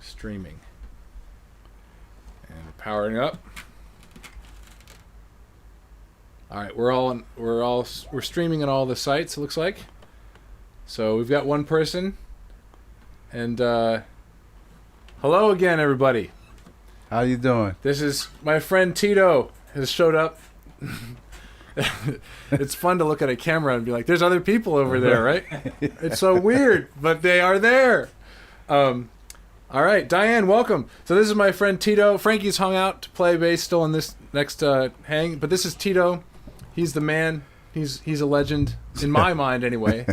streaming. And powering up. All right, we're streaming on all the sites, it looks like. So we've got one person. And hello again, everybody. How you doing? This is my friend Tito has showed up. It's fun to look at a camera and be like, there's other people over there, right? It's so weird, but they are there. All right, Diane, welcome. So this is my friend Tito. Frankie's hung out to play bass still in this next hang, but this is Tito. He's the man. He's a legend in my mind, anyway.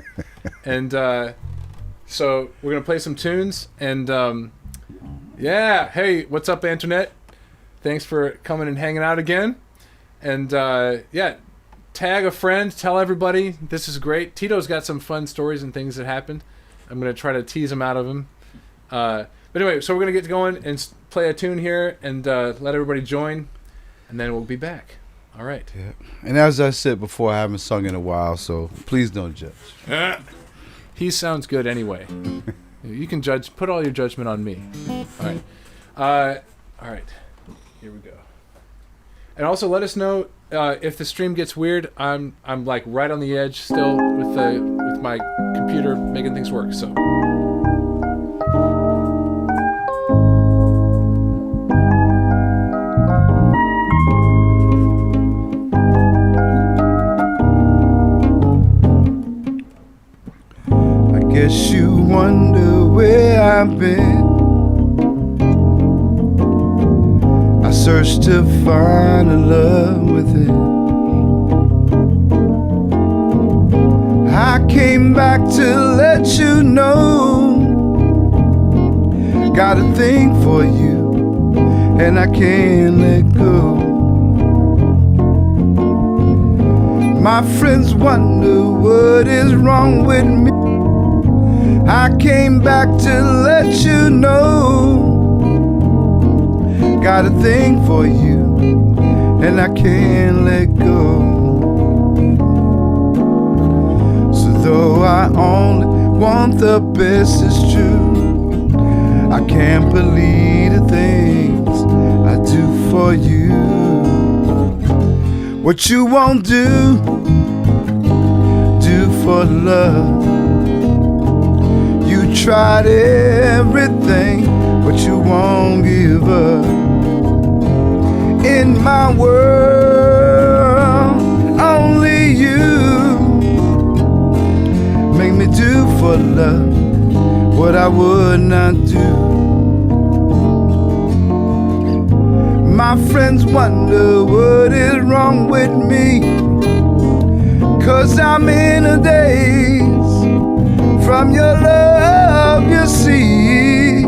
And so we're gonna play some tunes. And yeah, hey, what's up, Antoinette? Thanks for coming and hanging out again. And yeah, tag a friend, tell everybody this is great. Tito's got some fun stories and things that happened. I'm gonna try to tease them out of him. But anyway, so we're gonna get going and play a tune here and let everybody join, and then we'll be back. All right. Yeah. And as I said before, I haven't sung in a while, so please don't judge. He sounds good anyway. You can judge. Put all your judgment on me. All right. All right. Here we go. And also let us know if the stream gets weird. I'm like right on the edge still with my computer making things work. So. Guess you wonder where I've been. I searched to find a love within. I came back to let you know, got a thing for you, and I can't let go. My friends wonder what is wrong with me. I came back to let you know, got a thing for you, and I can't let go. So though I only want the best, it's true, I can't believe the things I do for you. What you won't do for love. You tried everything, but you won't give up. In my world, only you make me do for love what I would not do. My friends wonder what is wrong with me, 'cause I'm in a daze from your love, you see.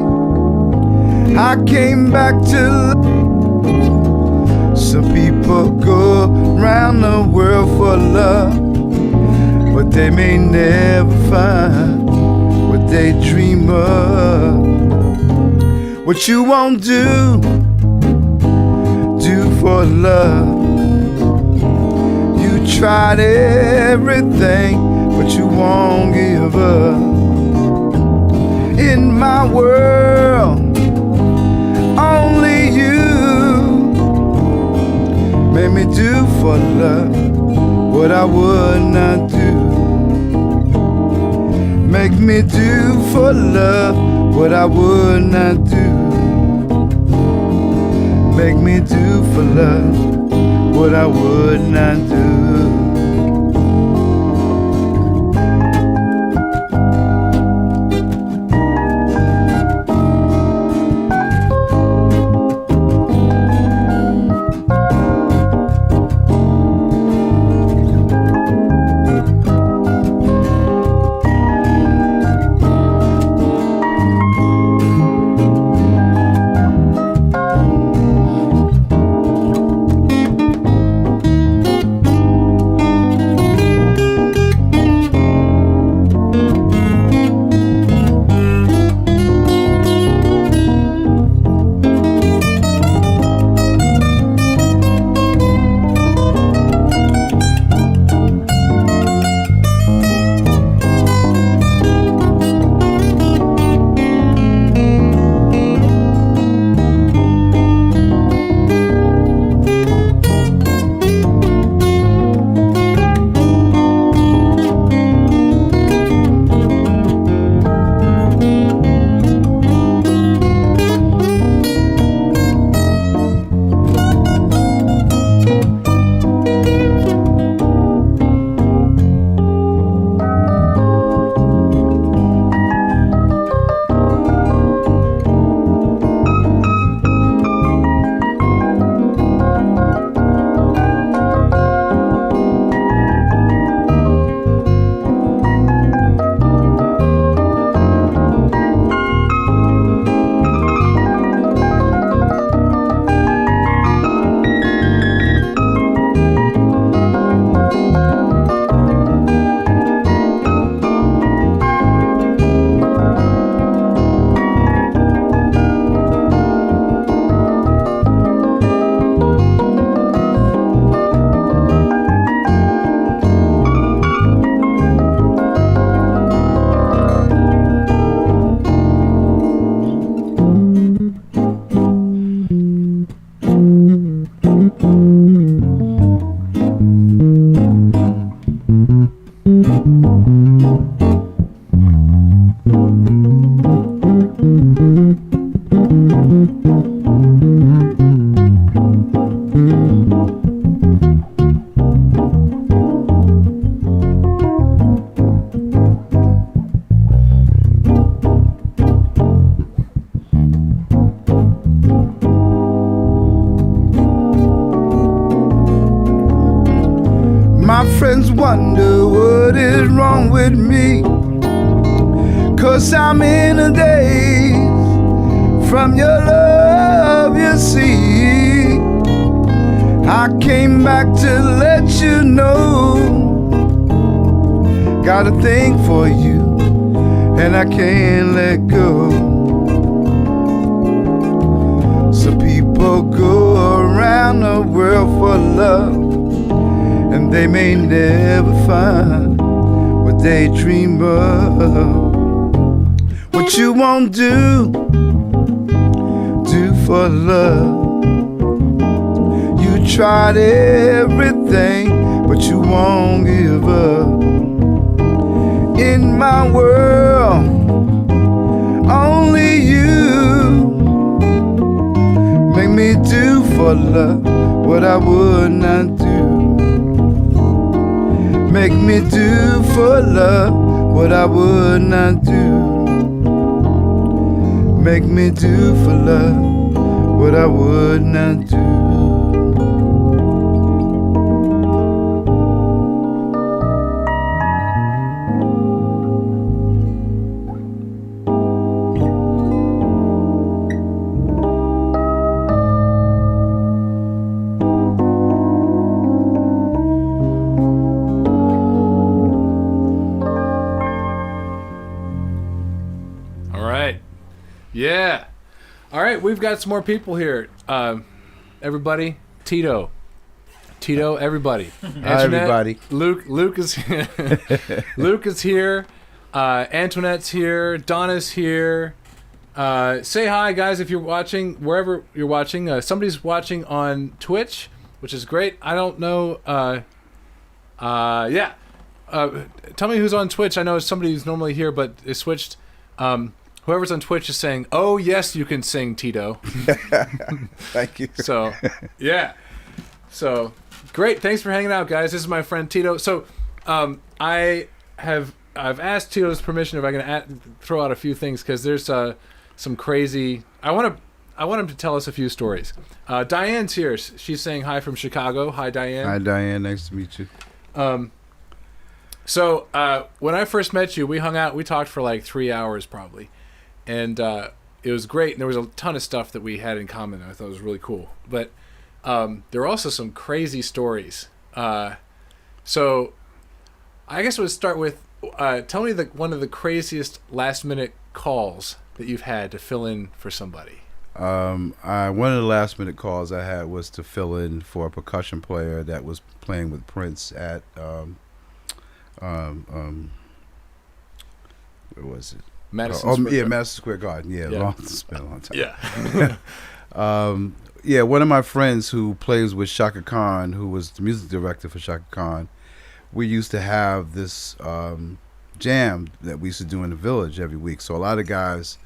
I came back to. Some people go round the world for love, but they may never find what they dream of. What you won't do for love. You tried everything, but you won't give up. In my world, only you made me do for love what I would not do. Make me do for love what I would not do. Make me do for love what I would not do. time in the days from your love, you see. I came back to let you know. Got a thing for you, and I can't let go. So people go around the world for love, and they may never find what they dream of. What you won't do for love. You tried everything, but you won't give up. In my world, only you make me do for love what I would not do. Make me do for love what I would not do. Make me do for love what I would not do. Yeah. All right, we've got some more people here. Everybody, Tito, everybody. Hi, everybody. Luke is here. Luke is here. Antoinette's here. Donna's here. Say hi, guys, if you're watching, wherever you're watching. Somebody's watching on Twitch, which is great. I don't know. Yeah. Tell me who's on Twitch. I know it's somebody who's normally here, but is switched. Whoever's on Twitch is saying, "Oh yes, you can sing, Tito." Thank you. So, yeah. So, great. Thanks for hanging out, guys. This is my friend Tito. So, I've asked Tito's permission if I can throw out a few things because there's some crazy. I want him to tell us a few stories. Diane's here. She's saying hi from Chicago. Hi, Diane. Hi, Diane. Nice to meet you. So when I first met you, we hung out. We talked for like 3 hours probably. And it was great. And there was a ton of stuff that we had in common. I thought it was really cool. But there were also some crazy stories. So I guess we'll start with, tell me one of the craziest last-minute calls that you've had to fill in for somebody. One of the last-minute calls I had was to fill in for a percussion player that was playing with Prince at, where was it? Madison Square Garden. Madison Square Garden. Yeah. It's been a long time. Yeah. One of my friends who plays with Chaka Khan, who was the music director for Chaka Khan, we used to have this jam that we used to do in the Village every week. So a lot of guys,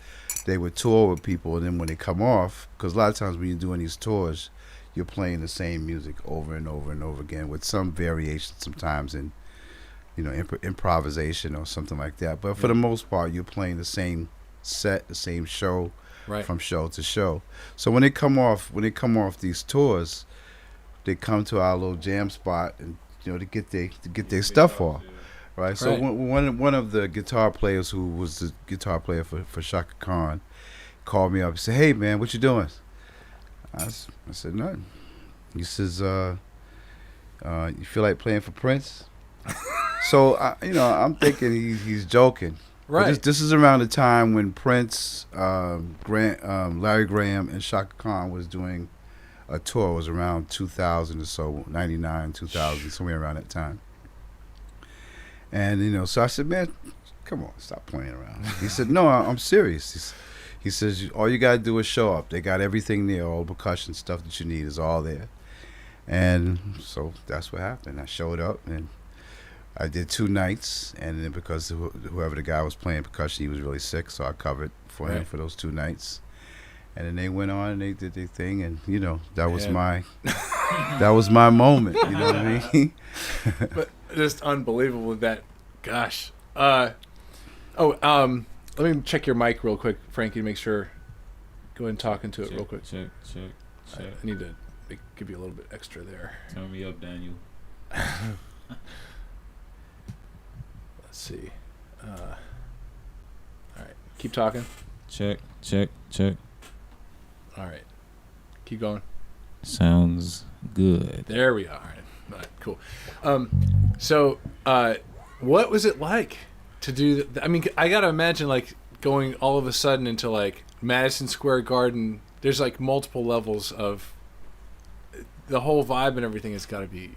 they would tour with people, and then when they come off, because a lot of times when you're doing these tours, you're playing the same music over and over and over again with some variation sometimes in, improvisation or something like that. But for the most part, you're playing the same set, the same show, right, from show to show. So when they come off these tours, they come to our little jam spot and to get their stuff off, right? So one of the guitar players who was the guitar player for Chaka Khan called me up and said, "Hey man, what you doing?" I said nothing. He says, "You feel like playing for Prince?" So I'm thinking he's joking. Right. This is around the time when Prince, Larry Graham, and Chaka Khan was doing a tour. It was around 2000 or so, 99, 2000, somewhere around that time. And so I said, "Man, come on, stop playing around." He said, "No, I'm serious." He says, "All you gotta do is show up. They got everything there, all the percussion stuff that you need is all there." And so that's what happened. I showed up and I did 2 nights, and then because whoever the guy was playing percussion, he was really sick, so I covered for him for those 2 nights. And then they went on and they did their thing, and that was my moment. You know what I mean? But just unbelievable that, gosh. Let me check your mic real quick, Frankie, to make sure. Go ahead and talk into it real quick. Check. I need to give you a little bit extra there. Turn me up, Daniel. Let's see. All right. Keep talking. Check, check, check. All right. Keep going. Sounds good. There we are. All right, cool. So, what was it like to do? I mean, I gotta imagine like going all of a sudden into like Madison Square Garden. There's like multiple levels of the whole vibe and everything. Has got to be.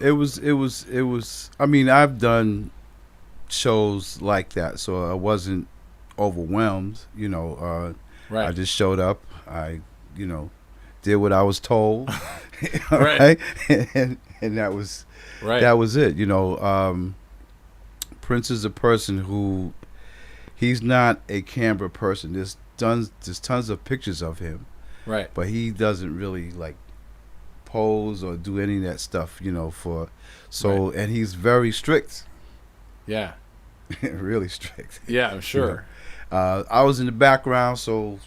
It was. I mean, I've done shows like that, so I wasn't overwhelmed. Right. I just showed up. I, did what I was told. All Right. and that was Right. that was it. Prince is a person who he's not a camera person. There's tons of pictures of him, Right. but he doesn't really like pose or do any of that stuff. Right. And he's very strict, Yeah. really strict. Yeah, I'm sure. I was in the background, so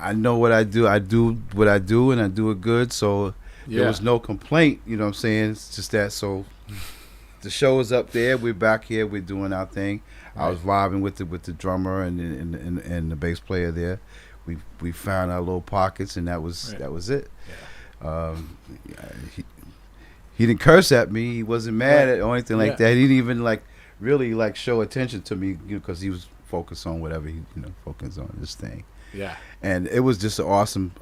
I know what I do. I do what I do, and I do it good. So Yeah. there was no complaint. You know what I'm saying? It's just that. So the show is up there. We're back here. We're doing our thing. Right. I was vibing with the drummer and the bass player there. We found our little pockets, and that was it. Yeah. He didn't curse at me. He wasn't mad Right. at or anything like Yeah. that. He didn't even really show attention to me because he was focused on whatever he focused on this thing. Yeah. And it was just an awesome.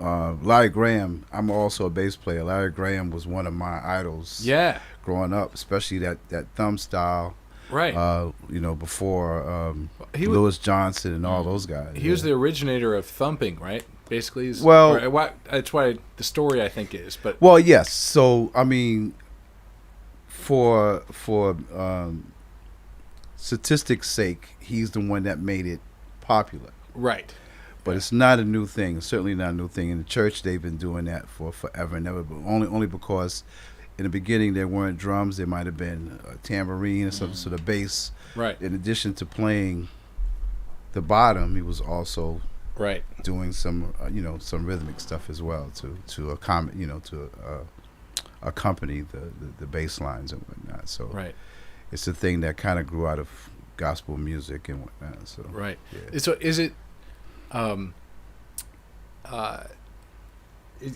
Larry Graham. I'm also a bass player. Larry Graham was one of my idols. Yeah. Growing up, especially that thumb style. Right. Before He was- Louis Johnson and all those guys. He was the originator of thumping, right? Basically, that's why the story I think is. But Well, yes. So I mean, for statistics' sake, he's the one that made it popular. right, But it's not a new thing. It's certainly not a new thing. In the church, they've been doing that for forever and ever. But only because in the beginning there weren't drums. There might have been a tambourine or some sort of bass. right, In addition to playing the bottom, he was also right, doing some some rhythmic stuff as well to accompany the bass lines and whatnot. So right, it's a thing that kind of grew out of gospel music and whatnot. So right. yeah. So is it,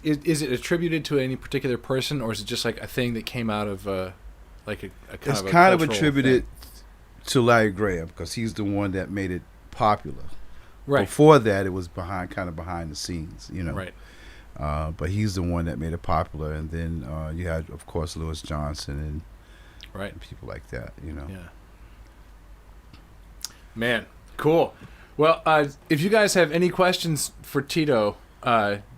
is it attributed to any particular person, or is it just like a thing that came out of like a kind It's of a kind of cultural attributed thing? to Larry Graham because he's the one that made it popular. Right, Before that, it was behind the scenes, right, But he's the one that made it popular, and then you had, of course, Louis Johnson right. and people like that. Yeah. Man, cool. Well, if you guys have any questions for Tito,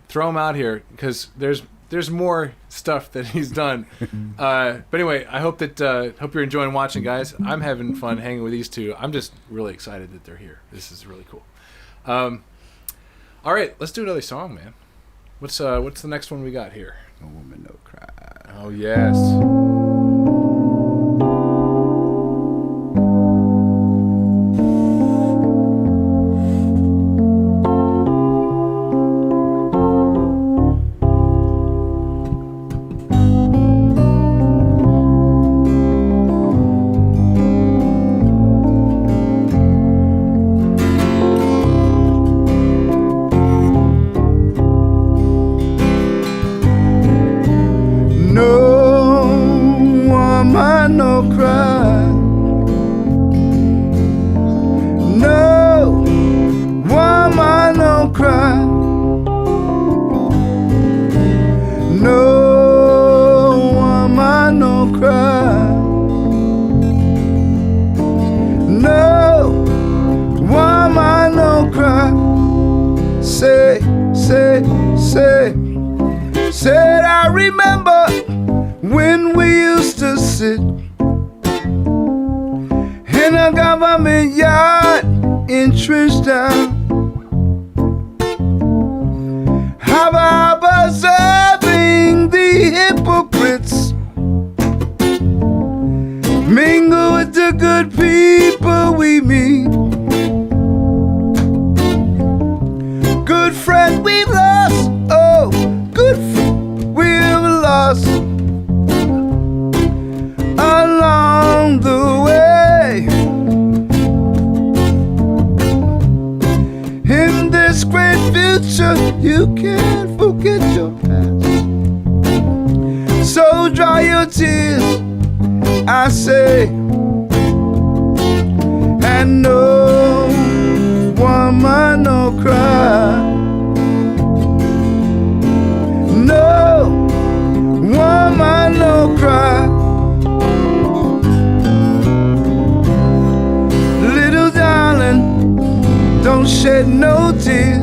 throw them out here because there's more stuff that he's done. But anyway, I hope you're enjoying watching, guys. I'm having fun hanging with these two. I'm just really excited that they're here. This is really cool. All right, let's do another song, man. What's the next one we got here? No Woman, No Cry. Oh yes. No woman, no cry. No woman, no cry. No woman, no cry. No woman, no cry. Say. Said I remember when we used to sit in a government yard in Trenchtown, observing the hypocrites mingle with the good people we meet. Good friend we've lost, oh, good we've lost along the way. this great future, you can't forget your past. So dry your tears, I say, and no woman no cry. No woman no cry. Little darling, don't shed no tears.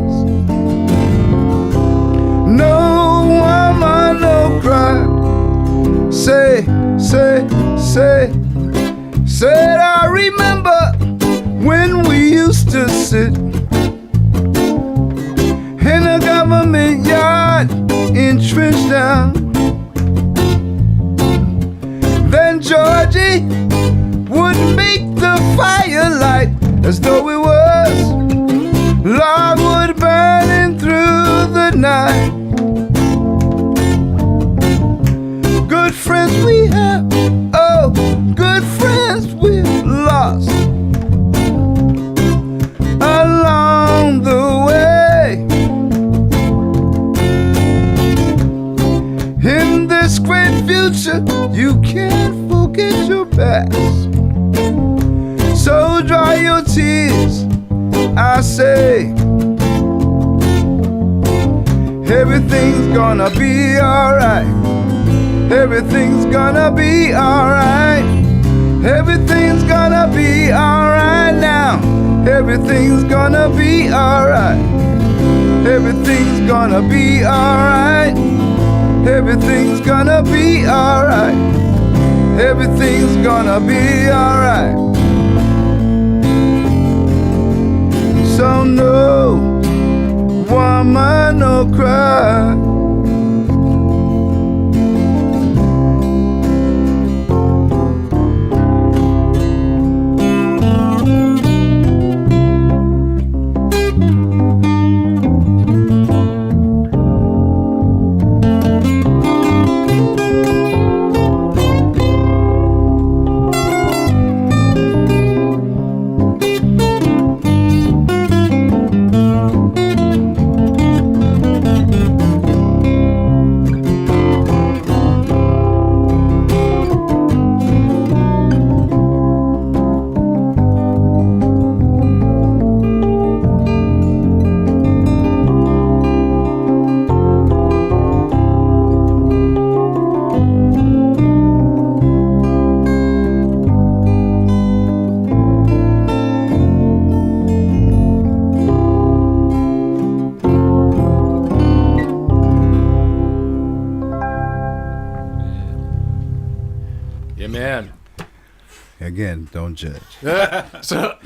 No woman no cry. Say, said I remember when we used to sit in a government yard entrenched down. Then Georgie would make the firelight as though it was logwood burning through the night. Good friends we have, oh, good friends we've lost along the way. In this great future, you can't forget your past. So dry your tears, I say. Everything's gonna be alright. Everything's gonna be alright. Everything's gonna be alright now. Everything's gonna be alright. Everything's gonna be alright. Everything's gonna be alright. Everything's gonna be alright. So no woman no cry. Again, don't judge. So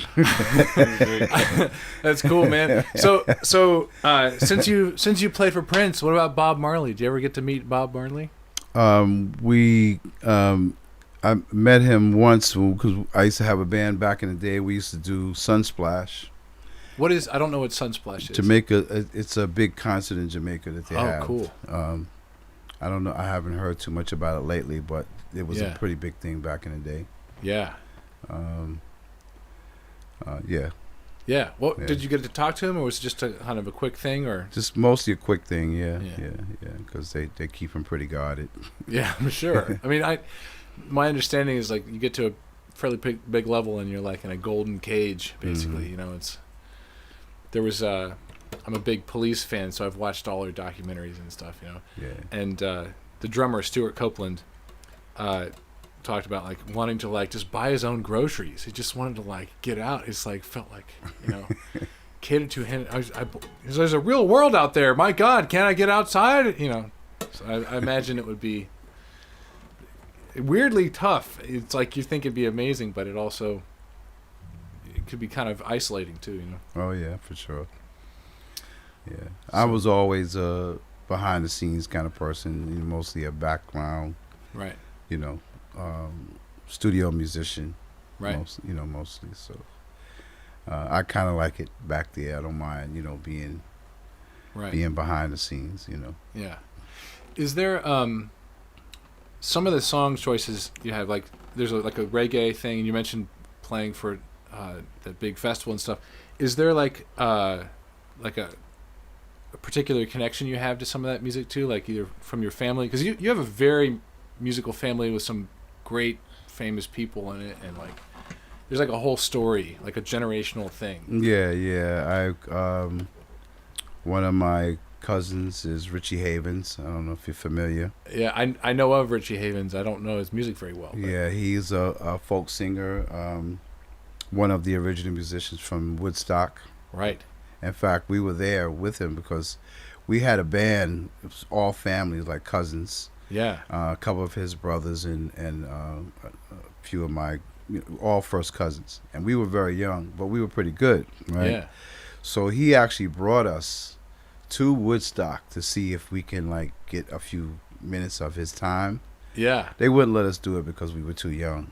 that's cool, man. So since you played for Prince, what about Bob Marley? Did you ever get to meet Bob Marley? I met him once because I used to have a band back in the day. We used to do Sunsplash. What is? I don't know what Sunsplash is. Jamaica. It's a big concert in Jamaica that they have. Oh, cool. I don't know. I haven't heard too much about it lately, but it was a pretty big thing back in the day. Yeah. Yeah. Yeah. What did you get to talk to him, or was it just a kind of a quick thing, or just mostly a quick thing? Yeah. Because they keep him pretty guarded. Yeah, I'm sure. I mean, my understanding is like you get to a fairly big level, and you're like in a golden cage, basically. Mm-hmm. You know, I'm a big Police fan, so I've watched all their documentaries and stuff. You know. Yeah. And the drummer Stuart Copeland talked about like wanting to like just buy his own groceries. He just wanted to like get out. It's like felt like, you know, catered to him. There's a real world out there. My God, can't I get outside? You know, so I imagine it would be weirdly tough. It's like you think it'd be amazing, but it could be kind of isolating too. You know. Oh yeah, for sure. Yeah, so, I was always a behind the scenes kind of person. Mostly a background. Right. You know. Studio musician, right? Mostly. So I kind of like it back there. I don't mind, being behind the scenes. Yeah. Is there some of the song choices you have? Like, there's like a reggae thing, and you mentioned playing for the big festival and stuff. Is there like like a particular connection you have to some of that music too, like either from your family, because you have a very musical family with some great famous people in it, and like there's like a whole story, like a generational thing. Yeah. One of my cousins is Richie Havens. I don't know if you're familiar. Yeah, I know of Richie Havens. I don't know his music very well. But. Yeah, he's a folk singer, one of the original musicians from Woodstock. Right. In fact, we were there with him because we had a band. It was all families, like cousins. Yeah. A couple of his brothers and a few of my, all first cousins. And we were very young, but we were pretty good, right? Yeah. So he actually brought us to Woodstock to see if we can like get a few minutes of his time. Yeah. They wouldn't let us do it because we were too young.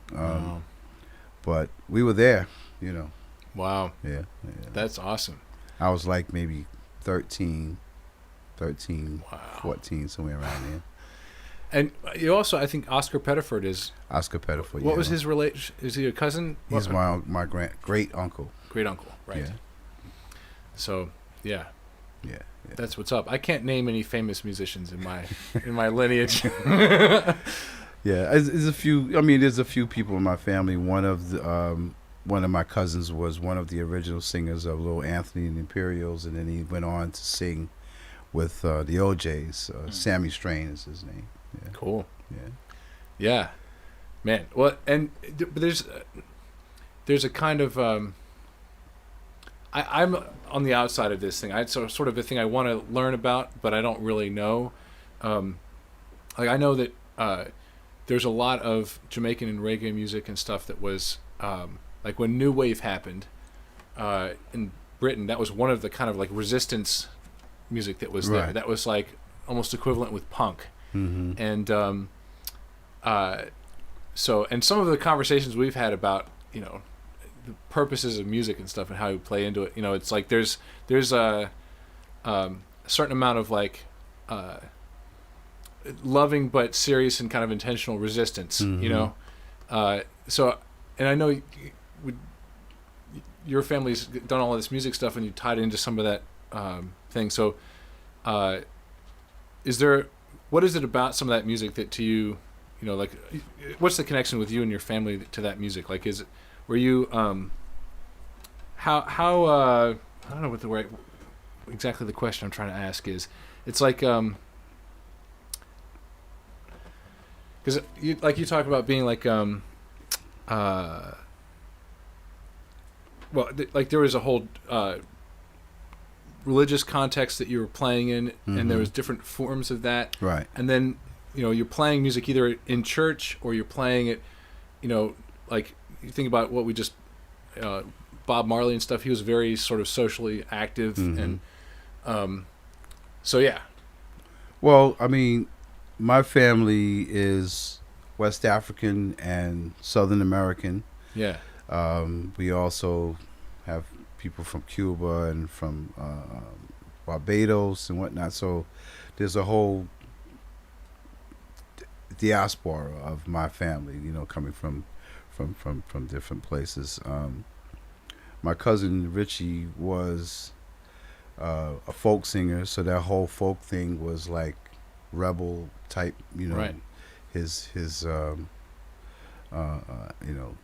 But we were there, Wow. Yeah. That's awesome. I was like maybe 13, Wow. 14, somewhere around there. And you also, I think Oscar Pettiford is. Oscar Pettiford. What was his relation? Is he a cousin? He's my great uncle. Great uncle, right? Yeah. So, yeah. Yeah. That's what's up. I can't name any famous musicians in my lineage. Yeah, there's a few. I mean, there's a few people in my family. One of my cousins was one of the original singers of Little Anthony and the Imperials, and then he went on to sing with the OJs. Sammy Strain is his name. Yeah. Cool. Yeah. Yeah, man. Well, and but there's a kind of I'm on the outside of this thing. It's sort of a thing I want to learn about, but I don't really know. Like I know that there's a lot of Jamaican and reggae music and stuff that was like when New Wave happened in Britain. That was one of the kind of like resistance music that was there. Right. That was like almost equivalent with punk. Mm-hmm. And so some of the conversations we've had about the purposes of music and stuff and how you play into it, it's like there's a certain amount of like loving but serious and kind of intentional resistance. Mm-hmm. So and I know your family's done all of this music stuff and you tied into some of that thing. So what is it about some of that music that to you, like, what's the connection with you and your family to that music? Like, were you, how I don't know what exactly the question I'm trying to ask is. It's like, because you talk about being like, like there was a whole religious context that you were playing in, mm-hmm. and there was different forms of that. Right. And then, you're playing music either in church or you're playing it, like you think about what we just, Bob Marley and stuff. He was very sort of socially active, mm-hmm. and so yeah. Well, I mean, my family is West African and Southern American. Yeah. We also have people from Cuba and from Barbados and whatnot. So there's a whole diaspora of my family, coming from different places. My cousin Richie was a folk singer, so that whole folk thing was like rebel type, Right. his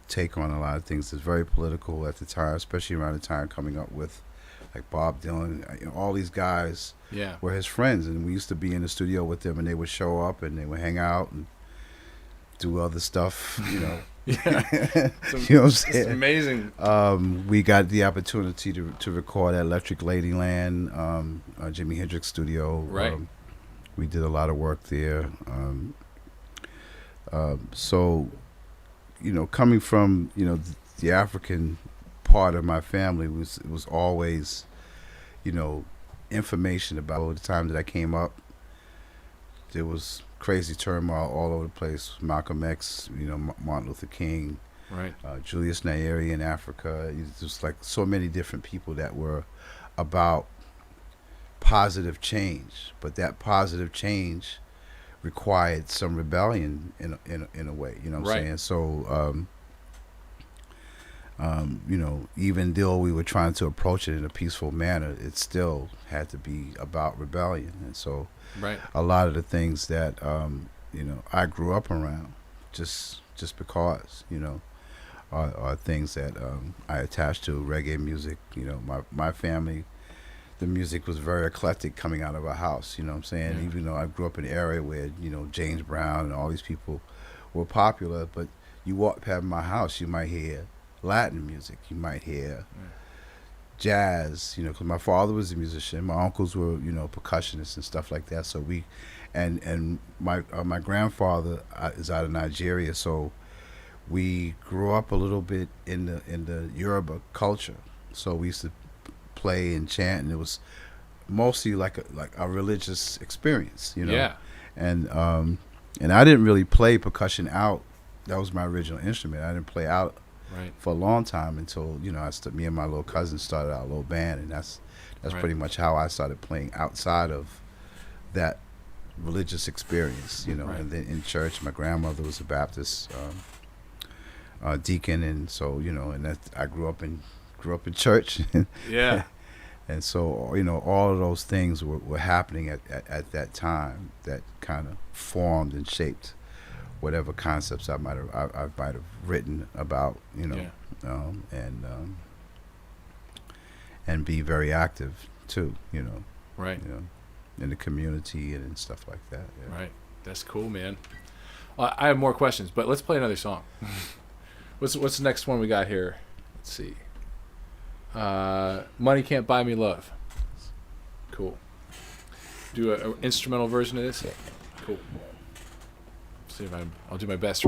take on a lot of things is very political at the time, especially around the time coming up with like Bob Dylan. All these guys Yeah. were his friends, and we used to be in the studio with them, and they would show up and they would hang out and do other stuff, Yeah. you know what I'm It's saying? amazing. We got the opportunity to record at Electric Ladyland, Jimi Hendrix studio. Right. We did a lot of work there. So, coming from, the African part of my family it was always, information about the time that I came up. There was crazy turmoil all over the place. Malcolm X, Martin Luther King, Right. Julius Nyerere in Africa. Just like so many different people that were about positive change, but that positive change required some rebellion in a way. You know what I'm Right. saying? So Even though we were trying to approach it in a peaceful manner, it still had to be about rebellion. And so Right. a lot of the things that I grew up around, just because, are things that I attached to reggae music. My family, the music was very eclectic coming out of our house. You know what I'm saying? Yeah. Even though I grew up in an area where James Brown and all these people were popular, but you walk past my house, you might hear Latin music, you might hear jazz. Because my father was a musician, my uncles were percussionists and stuff like that. So and my grandfather is out of Nigeria, so we grew up a little bit in the Yoruba culture. So we used to play and chant, and it was mostly like a religious experience, Yeah. And I didn't really play percussion out. That was my original instrument. I didn't play out Right. for a long time until me and my little cousin started our little band, and that's Right. pretty much how I started playing outside of that religious experience, Right. And then in church, my grandmother was a Baptist deacon, and so and that I grew up in church, Yeah. and so all of those things were happening at that time that kind of formed and shaped whatever concepts I might have written about, Yeah. And be very active too, Right. in the community and stuff like that. Yeah. Right. That's cool, man. Well, I have more questions, but let's play another song. What's the next one we got here? Let's see. Money Can't Buy Me Love. Cool. Do an instrumental version of this? Yeah. Cool. See if I'll do my best.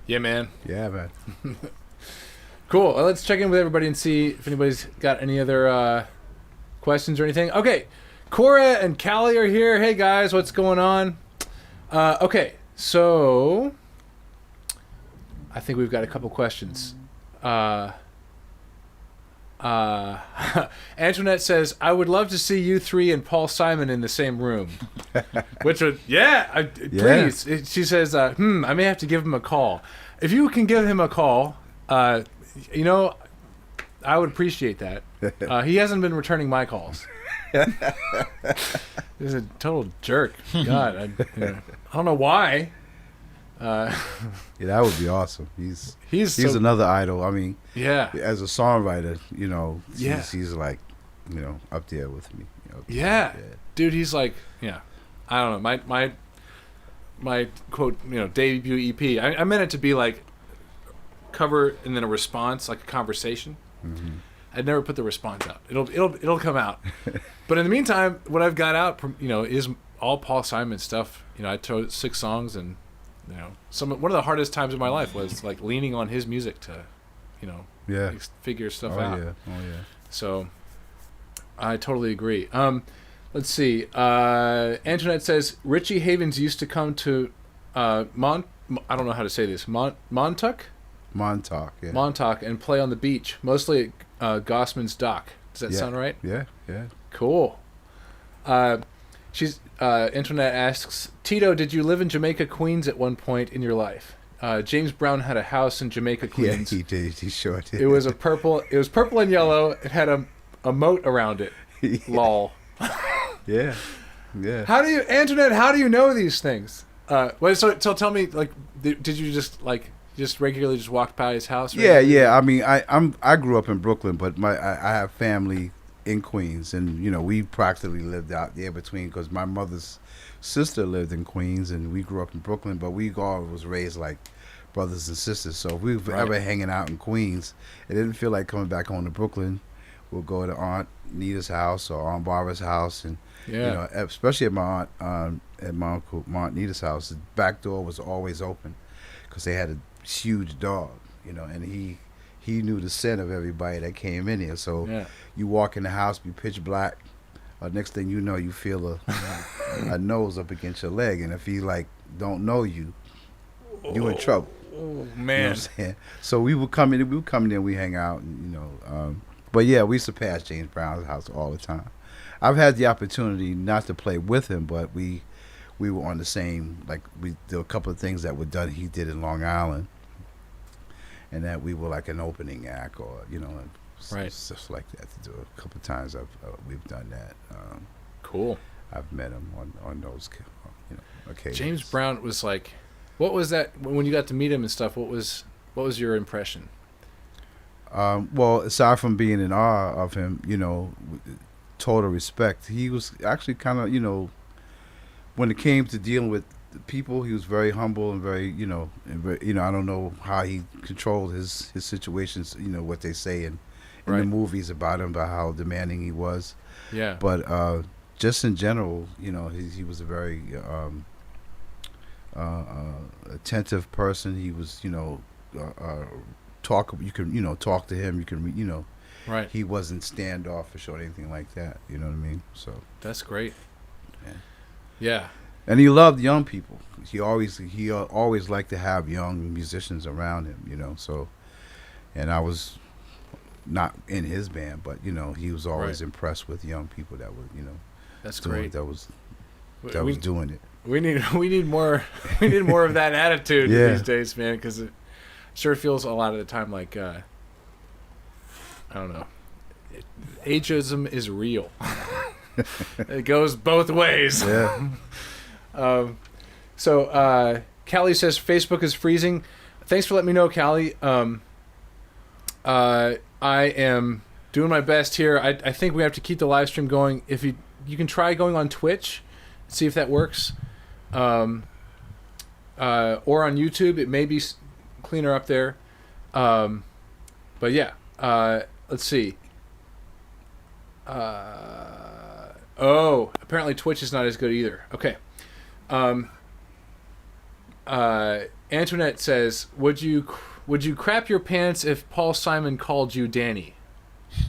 Yeah, man. Yeah, man. Cool. Well, let's check in with everybody and see if anybody's got any other questions or anything. Okay. Cora and Callie are here. Hey, guys. What's going on? Okay. So, I think we've got a couple questions. Antoinette says, I would love to see you three and Paul Simon in the same room. Which would, please. She says, I may have to give him a call. If you can give him a call, I would appreciate that. He hasn't been returning my calls. He's a total jerk. God, I don't know why. Yeah, that would be awesome. He's so, another idol. I mean, yeah, as a songwriter, Yeah. he's like, up there with me. Yeah. Dude, he's like, I don't know. My quote, debut EP. I meant it to be like cover and then a response, like a conversation. Mm-hmm. I'd never put the response out. It'll come out. But in the meantime, what I've got out, is all Paul Simon stuff. I chose 6 songs, and one of the hardest times of my life was like leaning on his music to, figure stuff out. Yeah. Oh yeah. So, I totally agree. Let's see. Antoinette says Richie Havens used to come to I don't know how to say this. Montauk, yeah. Montauk, and play on the beach, mostly at Gossman's Dock. Does that sound right? Yeah. Cool. Antoinette asks, Tito, did you live in Jamaica, Queens at one point in your life? James Brown had a house in Jamaica, Queens. Yeah, he did. He sure did. It was purple and yellow. It had a moat around it. Yeah. Lol. Yeah. Antoinette, how do you know these things? So tell me, like, did you just regularly just walk by his house? Yeah. I mean, I grew up in Brooklyn, but I have family in Queens, and we practically lived out there between, because my mother's sister lived in Queens, and we grew up in Brooklyn, but we all was raised like brothers and sisters. So if we were ever hanging out in Queens, it didn't feel like coming back home to Brooklyn. We'll go to Aunt Nita's house or Aunt Barbara's house, and especially at my aunt Nita's house, the back door was always open because they had a huge dog, and he knew the scent of everybody that came in here. So you walk in the house, be pitch black. Next thing you know, you feel a nose up against your leg, and if he don't know you, you in trouble. Oh man! You know what I'm saying? So we would come in, we hang out, and, but yeah, we used to pass James Brown's house all the time. I've had the opportunity not to play with him, but we were on the same, there were a couple of things that were done. He did in Long Island, and that we were like an opening act, or stuff like that to do. A couple of times we've done that. Cool. I've met him on those occasions. James Brown was like, what was that when you got to meet him and stuff? What was your impression? Well, aside from being in awe of him, total respect. He was actually kind of, when it came to dealing with people, he was very humble and very, I don't know how he controlled his situations, what they say in the movies about him, about how demanding he was. Yeah. But just in general, he was a very attentive person. He was, talk to him. You can, right. He wasn't standoffish or anything like that. You know what I mean? So that's great. Yeah. And he loved young people. He always liked to have young musicians around him. So, and I was not in his band, but he was always impressed with young people that were that's great. That was doing it. We need more of that attitude these days, man, because it sure feels a lot of the time like I don't know, ageism is real. It goes both ways. Yeah. So Callie says Facebook is freezing. Thanks for letting me know, Callie. I am doing my best here. I think we have to keep the live stream going. If you can try going on Twitch, see if that works. Or on YouTube, it may be cleaner up there. But yeah, let's see. Apparently Twitch is not as good either. Okay. Antoinette says, "Would you crap your pants if Paul Simon called you Danny?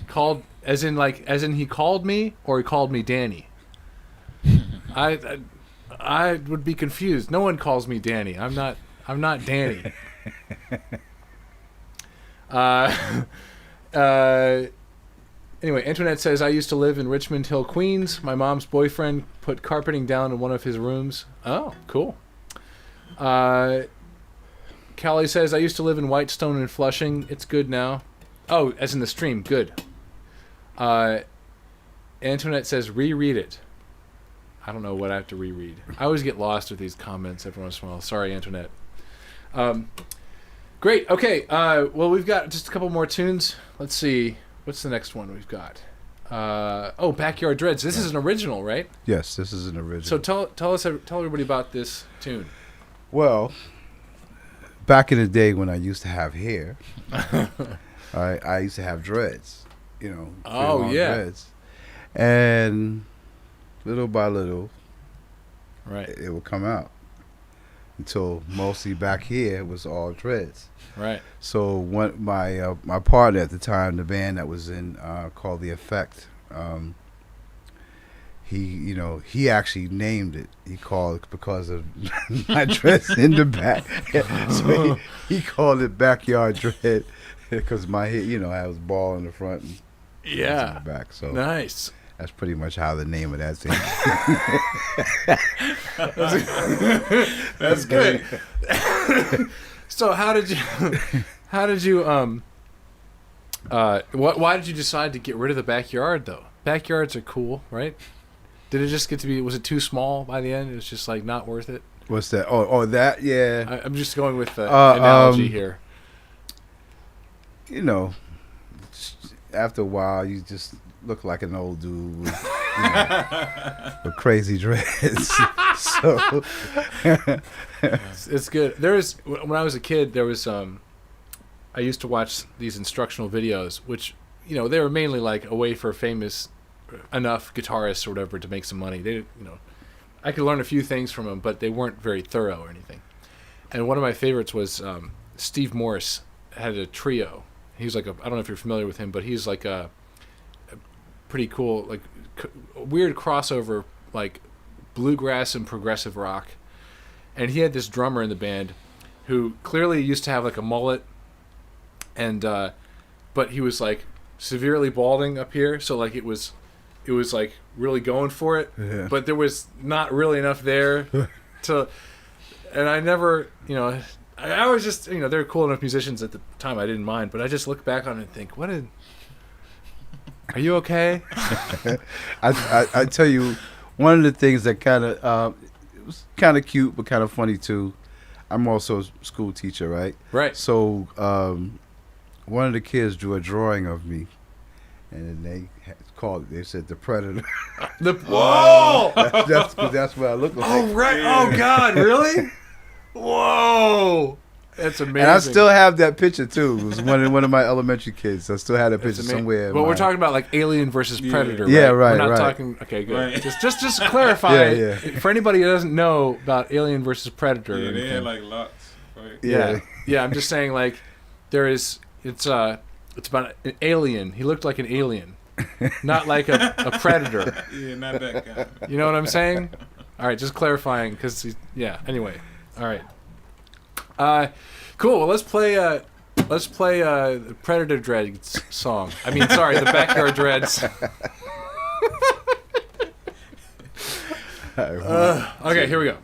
Called as in he called me, or he called me Danny? I would be confused. No one calls me Danny. I'm not Danny." Anyway, Antoinette says, "I used to live in Richmond Hill, Queens. My mom's boyfriend put carpeting down in one of his rooms." Oh, cool. Callie says, "I used to live in Whitestone and Flushing. It's good now." Oh, as in the stream. Good. Antoinette says, "Reread it." I don't know what I have to reread. I always get lost with these comments every once in a while. Sorry, Antoinette. Great. Okay. Well, we've got just a couple more tunes. Let's see. What's the next one we've got? Backyard Dreads. This is an original, right? Yes, this is an original. So tell everybody about this tune. Well, back in the day when I used to have hair, I used to have dreads, pretty long dreads. And little by little, right, it would come out until mostly back here was all dreads. Right. So my partner at the time, the band that was in called The Effect, he actually named it. He called it because of my dress in the back. So he called it Backyard Dread because my hair, I was bald in the front and in the back. So nice. That's pretty much how the name of that thing. That's good. So why did you decide to get rid of the backyard though? Backyards are cool, right? Did it just get to be? Was it too small by the end? It was just like not worth it. What's that? Oh, that, yeah. I'm just going with the analogy here. After a while, you just look like an old dude with, with crazy dreads. So it's good. When I was a kid, there was I used to watch these instructional videos, which they were mainly like a way for famous enough guitarists or whatever to make some money. They I could learn a few things from them, but they weren't very thorough or anything. And one of my favorites was Steve Morse had a trio. He was like I don't know if you're familiar with him, but he's like a pretty cool, like weird crossover, like bluegrass and progressive rock. And he had this drummer in the band who clearly used to have like a mullet, and but he was like severely balding up here, so like it was like really going for it, but there was not really enough there to. And I never, I was just, they were cool enough musicians at the time. I didn't mind, but I just look back on it and think, are you okay? I tell you, one of the things that kind of it was kind of cute but kind of funny too. I'm also a school teacher, right? Right. So one of the kids drew a drawing of me, and then they said the Predator. Whoa! that's what I look like. Oh right! Oh God! Really? Whoa! That's amazing. And I still have that picture too. It was one of my elementary kids. I still had a picture somewhere. But we're talking about like Alien versus Predator, right? Yeah, right. We're not talking. Okay, good. Right. Just to clarify, for anybody who doesn't know about Alien versus Predator. Yeah, they had like lots. Right? Yeah. I'm just saying, like, it's about an alien. He looked like an alien, not like a predator. Yeah, not that guy. You know what I'm saying? All right, just clarifying, because Anyway, all right. Cool. Well, let's play the Predator Dreads song. I mean, sorry, the Backyard Dreads. Okay, here we go.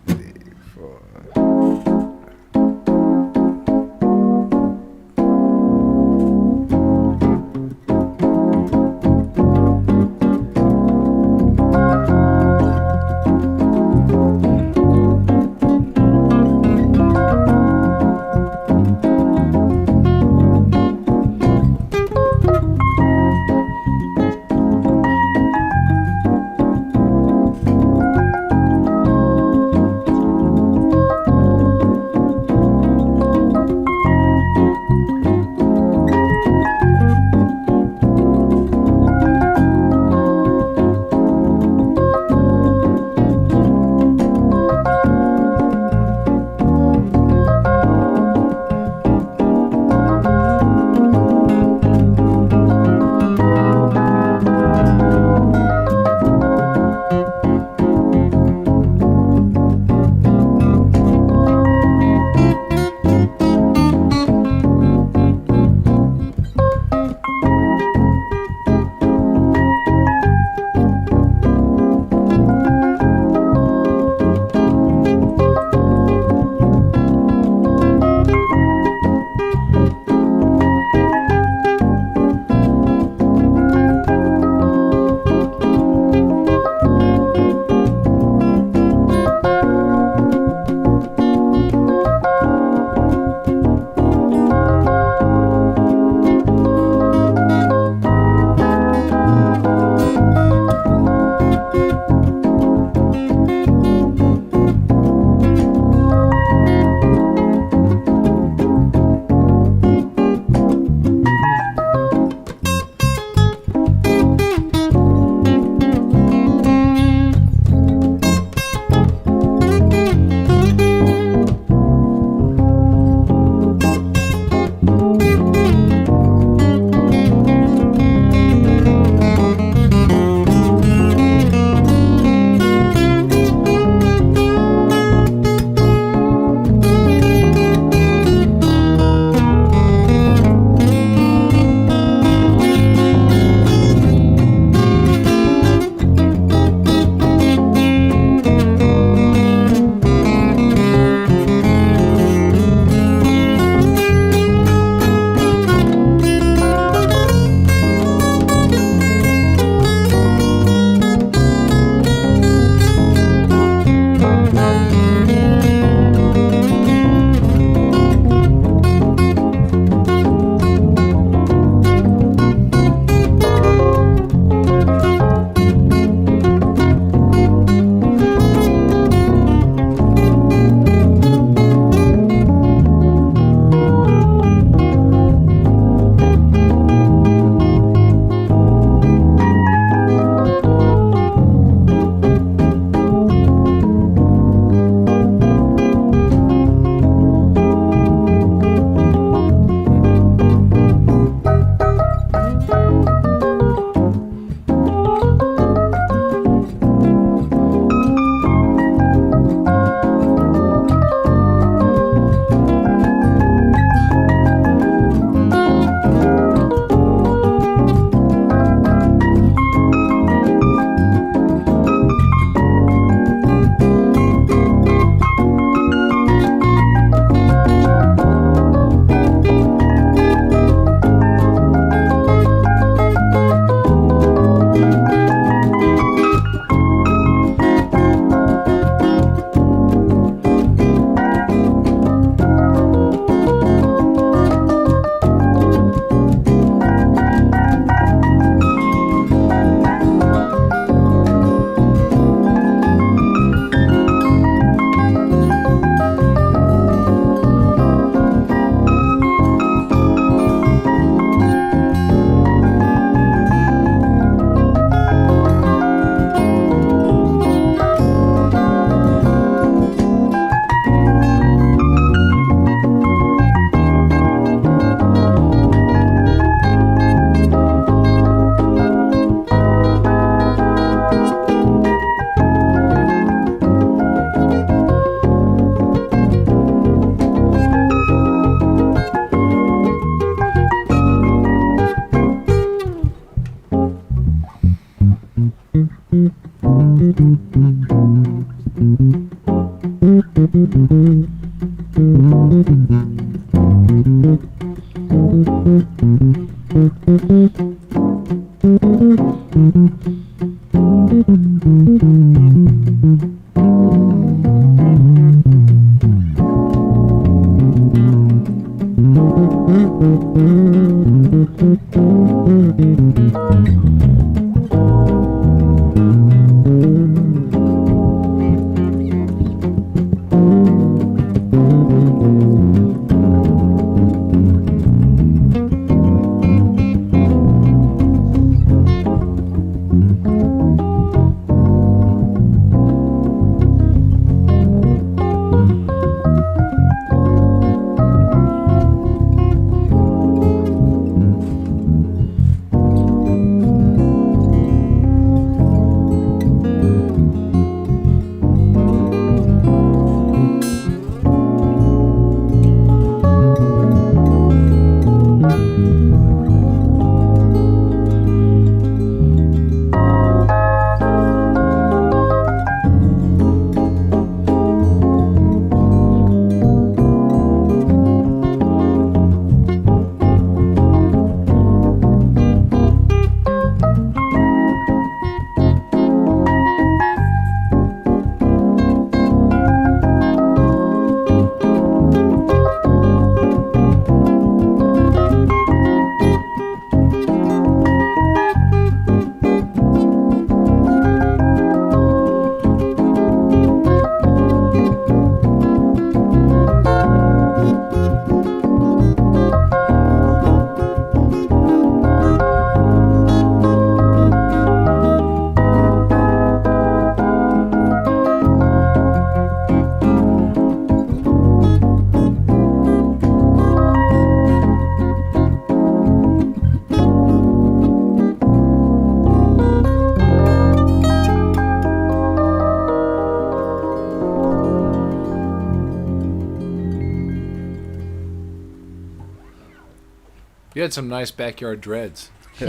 You had some nice backyard dreads. All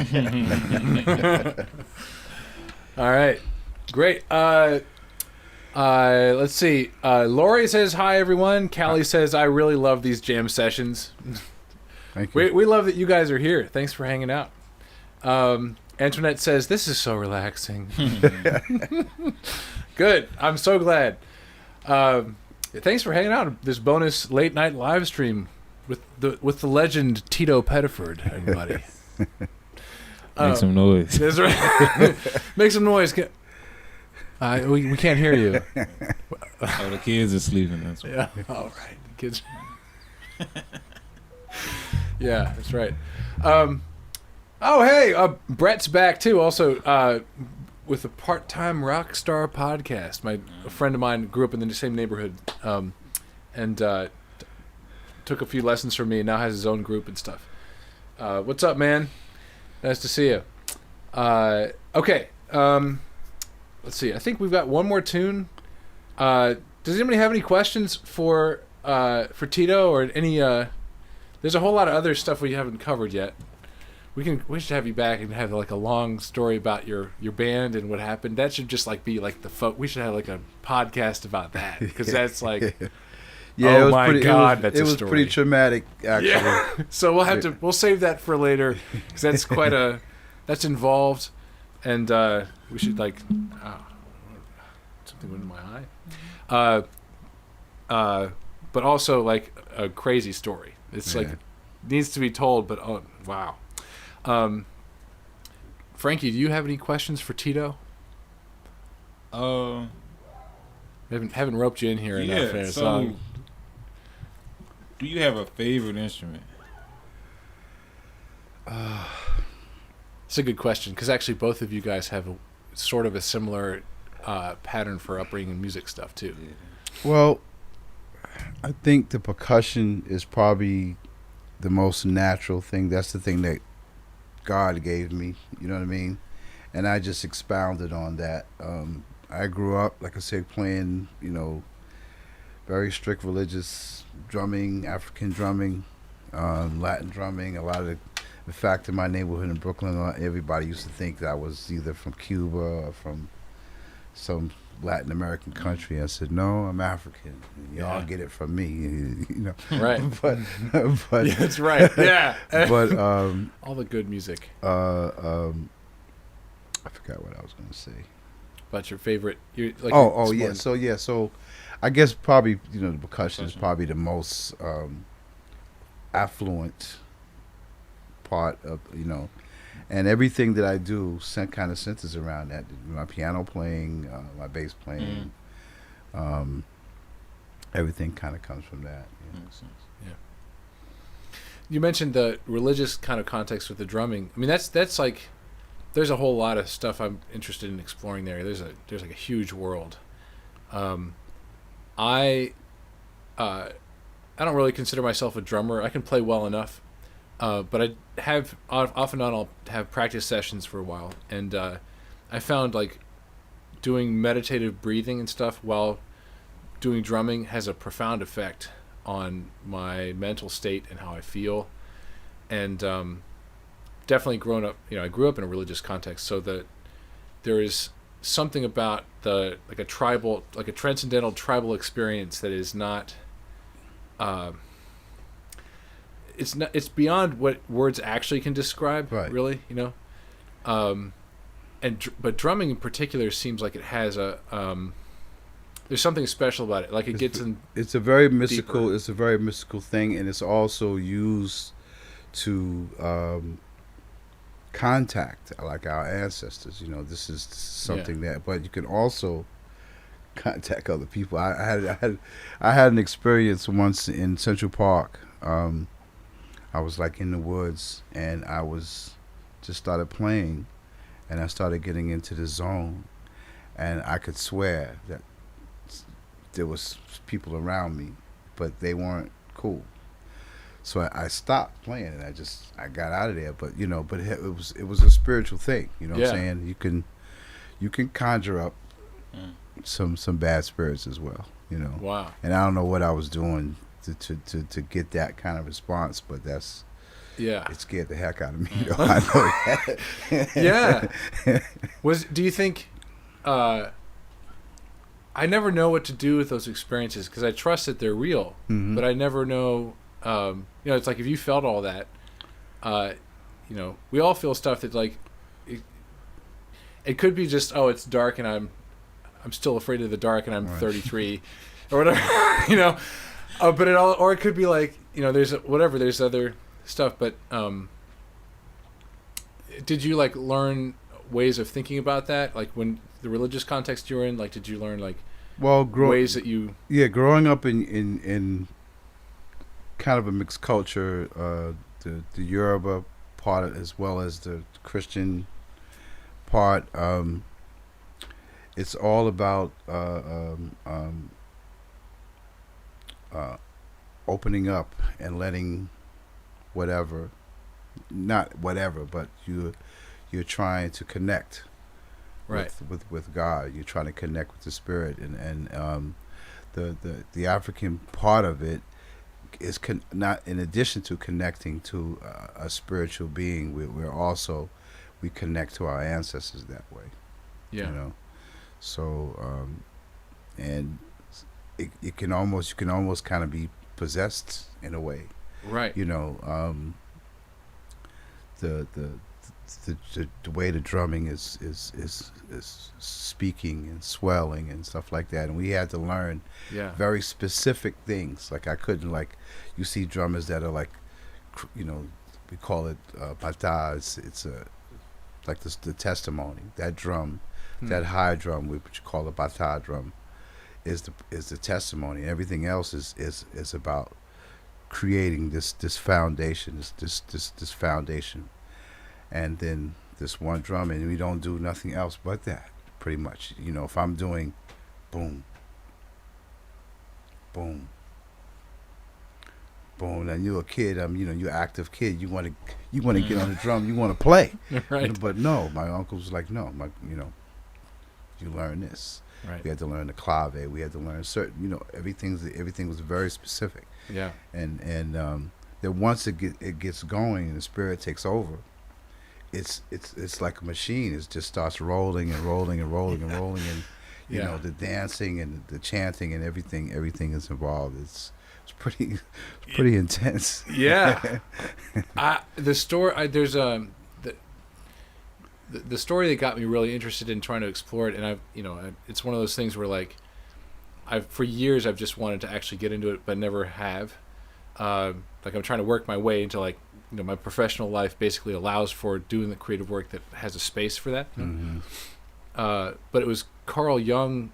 right, great. Let's see. Lori says hi, everyone. Callie says I really love these jam sessions. Thank you. We love that you guys are here. Thanks for hanging out. Antoinette says this is so relaxing. Good. I'm so glad. Thanks for hanging out. This bonus late night live stream with the legend Tito Pettiford, everybody. Make some noise. That's right. Make some noise. We can't hear you. Oh, the kids are sleeping. That's right. Yeah. All right. The kids. Yeah, that's right. Oh, hey, Brett's back too. Also, with a part-time rock star podcast. A friend of mine grew up in the same neighborhood, and took a few lessons from me, and now has his own group and stuff. What's up, man? Nice to see you. Okay. Let's see. I think we've got one more tune. Does anybody have any questions for Tito or any? There's a whole lot of other stuff we haven't covered yet. We should have you back and have like a long story about your band and what happened. That should just like be like we should have like a podcast about that because that's like. Yeah, oh my God, that's it a was story. pretty traumatic, actually. Yeah. So we'll save that for later because that's that's involved, and we should like something went in my eye, but also like a crazy story. It's like needs to be told, but oh wow. Frankie, do you have any questions for Tito? Haven't roped you in here enough. Yeah. So, do you have a favorite instrument? It's a good question because actually both of you guys have sort of a similar pattern for upbringing and music stuff too. Well, I think the percussion is probably the most natural thing. That's the thing that God gave me, you know what I mean? And I just expounded on that. I grew up, like I said, playing, very strict religious drumming, African drumming, Latin drumming. A lot of in fact, in my neighborhood in Brooklyn, everybody used to think that I was either from Cuba or from some Latin American country. I said, no, I'm African. Y'all Yeah. get it from me, you know. Right. but Yeah, that's right. Yeah. but All the good music. I forgot what I was going to say. About your favorite. Like So I guess probably the percussion is probably the most affluent part of and everything that I do kind of centers around that. My piano playing, my bass playing, everything kind of comes from that. Makes sense. You mentioned the religious kind of context with the drumming. I mean, that's like, there's a whole lot of stuff I'm interested in exploring there. There's like a huge world. I don't really consider myself a drummer. I can play well enough, but I have off and on. I'll have practice sessions for a while, and I found like doing meditative breathing and stuff while doing drumming has a profound effect on my mental state and how I feel. And definitely grown up, I grew up in a religious context, so that there is something about like a transcendental tribal experience that is not it's beyond what words actually can describe, Right. really, but drumming in particular seems like it has there's something special about it. Like it gets in. It's a very mystical. Deeper. It's a very mystical thing, and it's also used to contact like our ancestors. This is something that. But you can also contact other people. I had an experience once in Central Park. I was like in the woods, and I was just started playing, and I started getting into the zone, and I could swear that there was people around me, but they weren't cool. So I stopped playing, and I got out of there. But it was a spiritual thing. You know what I'm saying? You can conjure up some bad spirits as well. Wow. And I don't know what I was doing to get that kind of response, but it scared the heck out of me. I know that. Yeah. Do you think? I never know what to do with those experiences because I trust that they're real, but I never know. It's like if you felt all that, we all feel stuff that like it could be just it's dark and I'm still afraid of the dark and I'm 33 or whatever, but it could be like there's other stuff, but did you like learn ways of thinking about that, like when the religious context you were in, like did you learn like ways that you growing up in kind of a mixed culture, the Yoruba part as well as the Christian part, it's all about opening up and letting not whatever, but you're trying to connect right with God. You're trying to connect with the spirit, and the African part of it is not in addition to connecting to a spiritual being. We connect to our ancestors that way. So and you can almost kind of be possessed in a way. right The way the drumming is speaking and swelling and stuff like that, and we had to learn very specific things. Like I couldn't, like, you see drummers that are like, we call it bata. It's like the testimony. That drum, that high drum, which you call a bata drum, is the testimony. Everything else is about creating this foundation, this foundation. And then this one drum, and we don't do nothing else but that, pretty much. If I'm doing boom, boom, boom, and you're a kid, you're an active kid, you want to get on the drum, you want to play. right But no, my uncle was like, no, you learn this. right We had to learn the clave. We had to learn certain, everything was very specific. yeah And then once it gets going and the spirit takes over, it's like a machine. It just starts rolling and rolling and rolling and rolling, and You Yeah. know, the dancing and the chanting and everything is involved. It's pretty intense. Yeah. The story there's the story that got me really interested in trying to explore it, and it's one of those things where like for years I've just wanted to actually get into it but never have. Like I'm trying to work my way into like my professional life basically allows for doing the creative work that has a space for that. Mm-hmm. But it was Carl Jung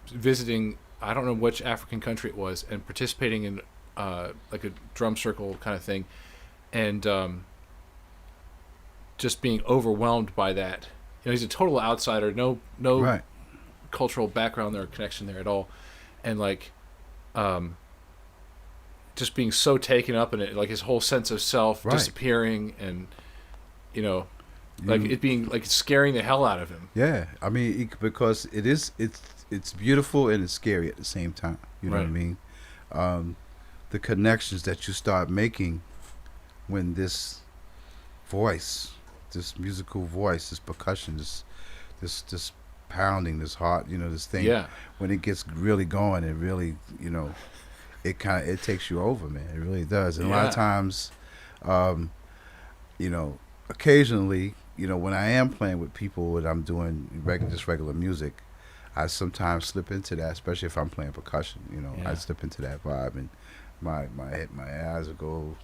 visiting, I don't know which African country it was, and participating in like a drum circle kind of thing, and just being overwhelmed by that. He's a total outsider, no Right. cultural background there or connection there at all, and like just being so taken up in it, like his whole sense of self Right. disappearing, and like it being like scaring the hell out of him. Yeah, I mean, because it's beautiful and it's scary at the same time. You know what I Right. mean? The connections that you start making when this voice, this musical voice, this percussion, this pounding, this heart, this thing. Yeah. When it gets really going, it really, it takes you over, man. It really does. And a lot of Yeah. times, occasionally, when I am playing with people and I'm doing regular music, I sometimes slip into that, especially if I'm playing percussion. Yeah. I slip into that vibe, and my eyes will go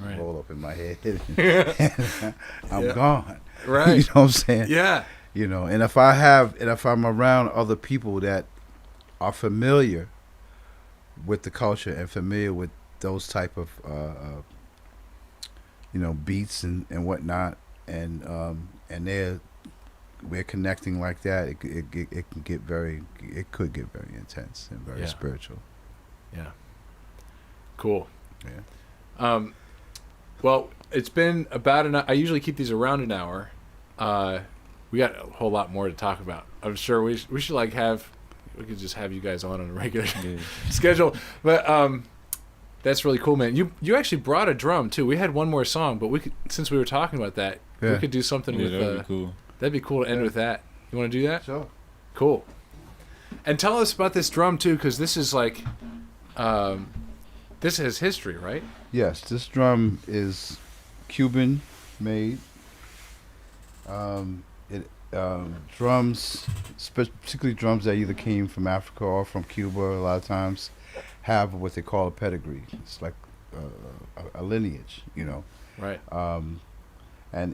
Right. roll up in my head, and I'm Yeah. gone. Right. You know what I'm saying? Yeah. And if I'm around other people that are familiar with the culture and familiar with those type of beats and whatnot, and we're connecting like that, it could get very intense and very Yeah. spiritual. Yeah. Cool. Yeah. Well, it's been about an hour. I usually keep these around an hour. We got a whole lot more to talk about. I'm sure we should we could just have you guys on a regular schedule. But that's really cool, man. You actually brought a drum too. We had one more song, but since we were talking about that, we Yeah. could do something Yeah, with. that'd be cool. That'd be cool to end with that. You want to do that? Sure. Cool. And tell us about this drum too, because this is like, this has history, right? Yes, this drum is Cuban made. Drums, particularly drums that either came from Africa or from Cuba, a lot of times have what they call a pedigree. It's like a lineage, Right. and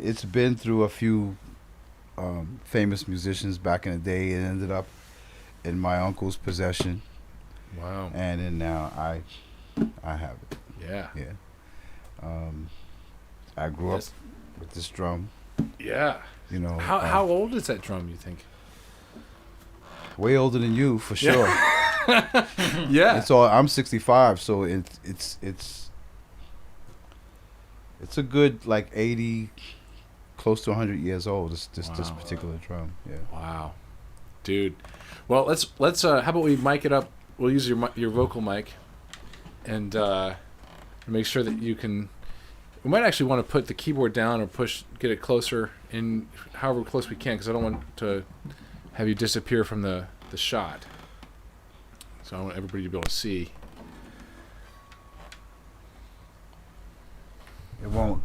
it's been through a few famous musicians back in the day. It ended up in my uncle's possession, Wow. and then now I have it. Yeah. Yeah. I grew up Yes. with this drum. Yeah. How old is that drum, you think? Way older than you, for sure. Yeah. I'm 65, so it's a good like 80, close to 100 years old. This Wow. particular drum. Yeah. Wow, dude. Well, let's how about we mic it up? We'll use your vocal mic, and make sure that you can. We might actually want to put the keyboard down or get it closer in, however close we can, because I don't want to have you disappear from the shot. So I want everybody to be able to see. It won't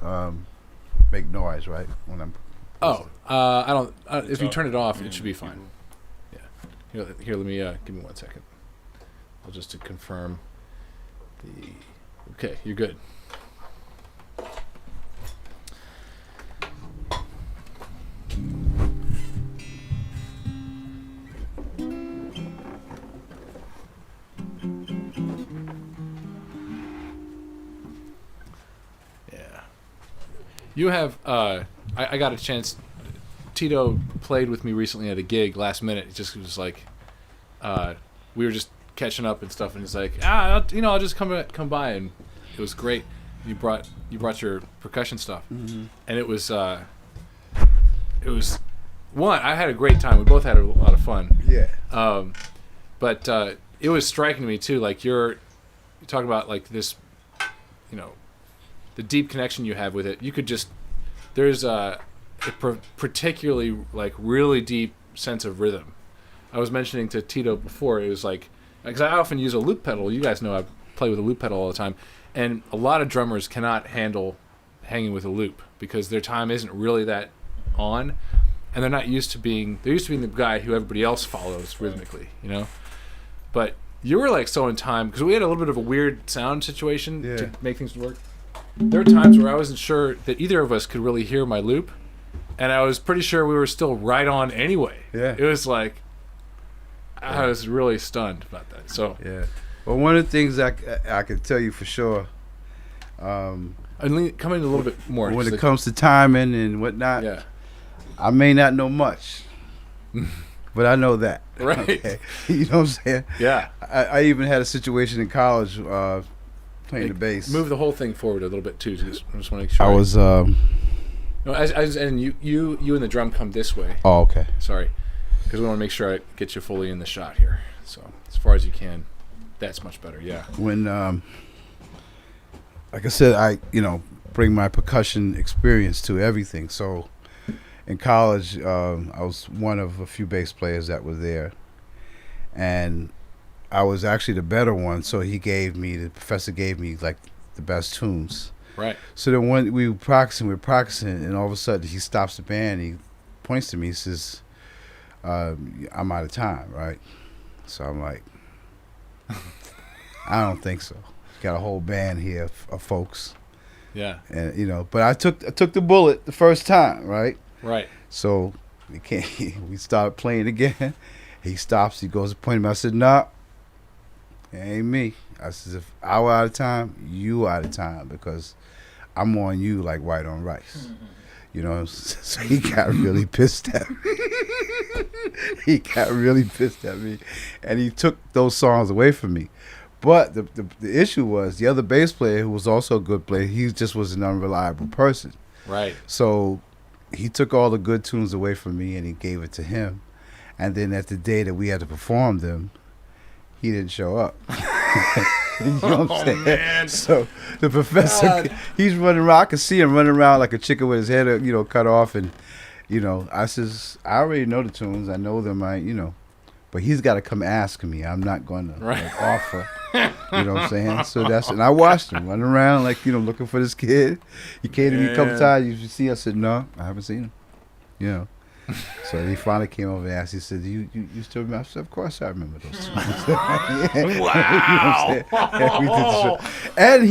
make noise, right? When I'm. Oh, I don't. If you Talk. turn it off, Yeah, it should be fine. Yeah. Here, let me give me 1 second. I'll just to confirm the. Okay, you're good. Yeah. You have. I got a chance. Tito played with me recently at a gig last minute. It just was like, we were just catching up and stuff, and he's like, I'll just come by, and it was great. You brought your percussion stuff, and it was one. I had a great time. We both had a lot of fun. Yeah. But it was striking to me too. Like you talk about like this, the deep connection you have with it. You could just there's a particularly like really deep sense of rhythm I was mentioning to Tito before, it was like, because I often use a loop pedal. You guys know I play with a loop pedal all the time. And a lot of drummers cannot handle hanging with a loop because their time isn't really that on. And they're not used to being, they're used to being the guy who everybody else follows rhythmically, you know? But you were like so in time, because we had a little bit of a weird sound situation to make things work. There were times where I wasn't sure that either of us could really hear my loop. And I was pretty sure we were still right on anyway. Yeah. It was like, I was really stunned about that. So Yeah. Well, one of the things I can tell you for sure, and come in a little bit more. when it comes to timing and whatnot, yeah. I may not know much, but I know that. Right. Okay? You know what I'm saying? Yeah. I even had a situation in college playing the bass. Move the whole thing forward a little bit too. I just want to make sure. I was. No, and you and the drum come this way. Oh, okay. Sorry, because we want to make sure I get you fully in the shot here. So as far as you can, that's much better. Yeah. When, like I said, I bring my percussion experience to everything. So in college, I was one of a few bass players that were there, and I was actually the better one. So the professor gave me like the best tunes. Right. So then when we were practicing, and all of a sudden he stops the band. He points to me. He says, "I'm out of time." Right. So I'm like, I don't think so. Got a whole band here of folks, Yeah. and but I took the bullet the first time. Right. Right. So we started playing again. He stops. He goes to point him. I said, "Nah, it ain't me." I said, "If I were out of time, you out of time because I'm on you like white on rice." So he got really pissed at me. And he took those songs away from me. But the issue was the other bass player, who was also a good player, he just was an unreliable person. Right. So he took all the good tunes away from me and he gave it to him. And then at the day that we had to perform them, he didn't show up. You know what I'm saying? Man. So the professor, God. he's running around. I can see him running around like a chicken with his head, cut off. And, I says, I already know the tunes. I know them. But he's got to come ask me. I'm not going to offer. You know what I'm saying? So and I watched him running around looking for this kid. He came to me a couple times. You see? I said, no, I haven't seen him. So he finally came over and asked. He said, "You still remember?" I said, "Of course I remember those tunes." Wow. And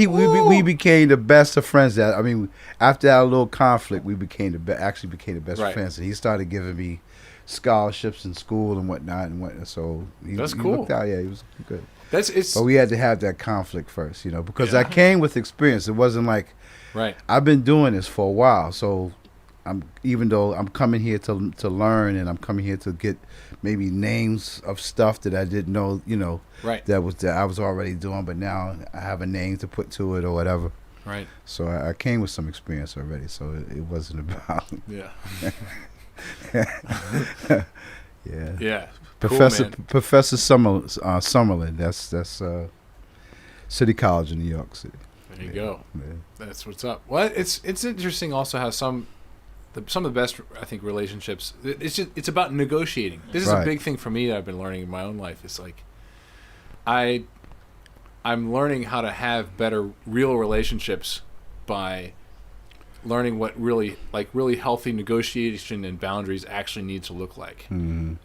we became the best of friends. After our little conflict, we became the best Right. friends. And he started giving me scholarships in school and whatnot. So That's he cool. looked out. Yeah, he was good. It's But we had to have that conflict first, because I came with experience. It wasn't like right. I've been doing this for a while, so even though I'm coming here to learn, and I'm coming here to get maybe names of stuff that I didn't know, Right. that I was already doing, but now I have a name to put to it or whatever. Right. So I came with some experience already, so it wasn't about Yeah. yeah. Yeah. Professor Cool, man. Professor Summerlin. That's City College in New York City. There you go. Yeah. That's what's up. Well, it's interesting also how some of the best, I think, relationships. It's about negotiating. This is a Right. big thing for me that I've been learning in my own life. It's like I'm learning how to have better real relationships by learning what really healthy negotiation and boundaries actually need to look like. Mhm.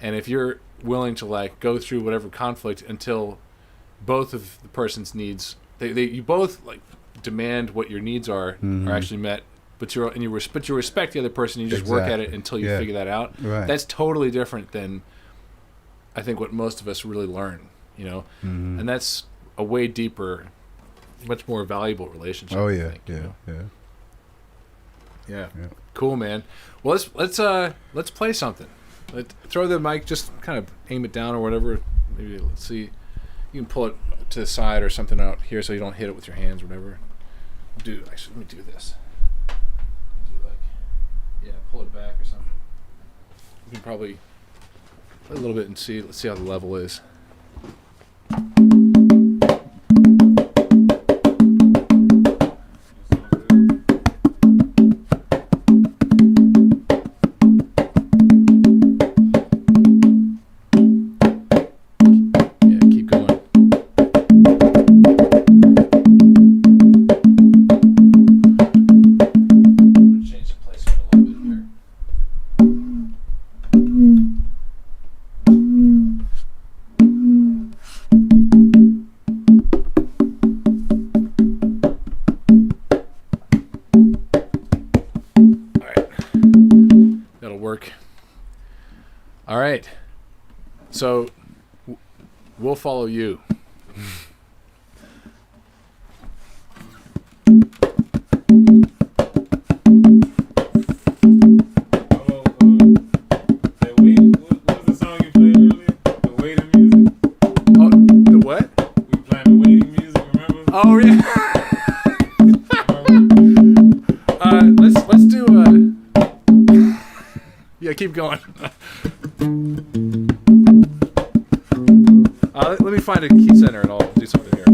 And if you're willing to go through whatever conflict until both of the person's needs, you both demand what your needs are actually met, but you respect the other person. You just work at it Exactly. until you Yeah. figure that out. Right. That's totally different than I think what most of us really learn. Mhm. And that's a way deeper, much more valuable relationship. Oh I yeah, think, yeah. Yeah. Yeah. Cool, man. Well, let's play something. Throw the mic, just kind of aim it down or whatever. Maybe let's see. You can pull it to the side or something out here so you don't hit it with your hands or whatever. Let me do this. Pull it back or something. You can probably play a little bit and see. Let's see how the level is. work. All right. So we'll follow you. That wait, what was the song you played earlier? The waiting music. Oh, the what? We playing the waiting music. Remember? Oh yeah. Let's do yeah, keep going. Let me find a key center and I'll do something here.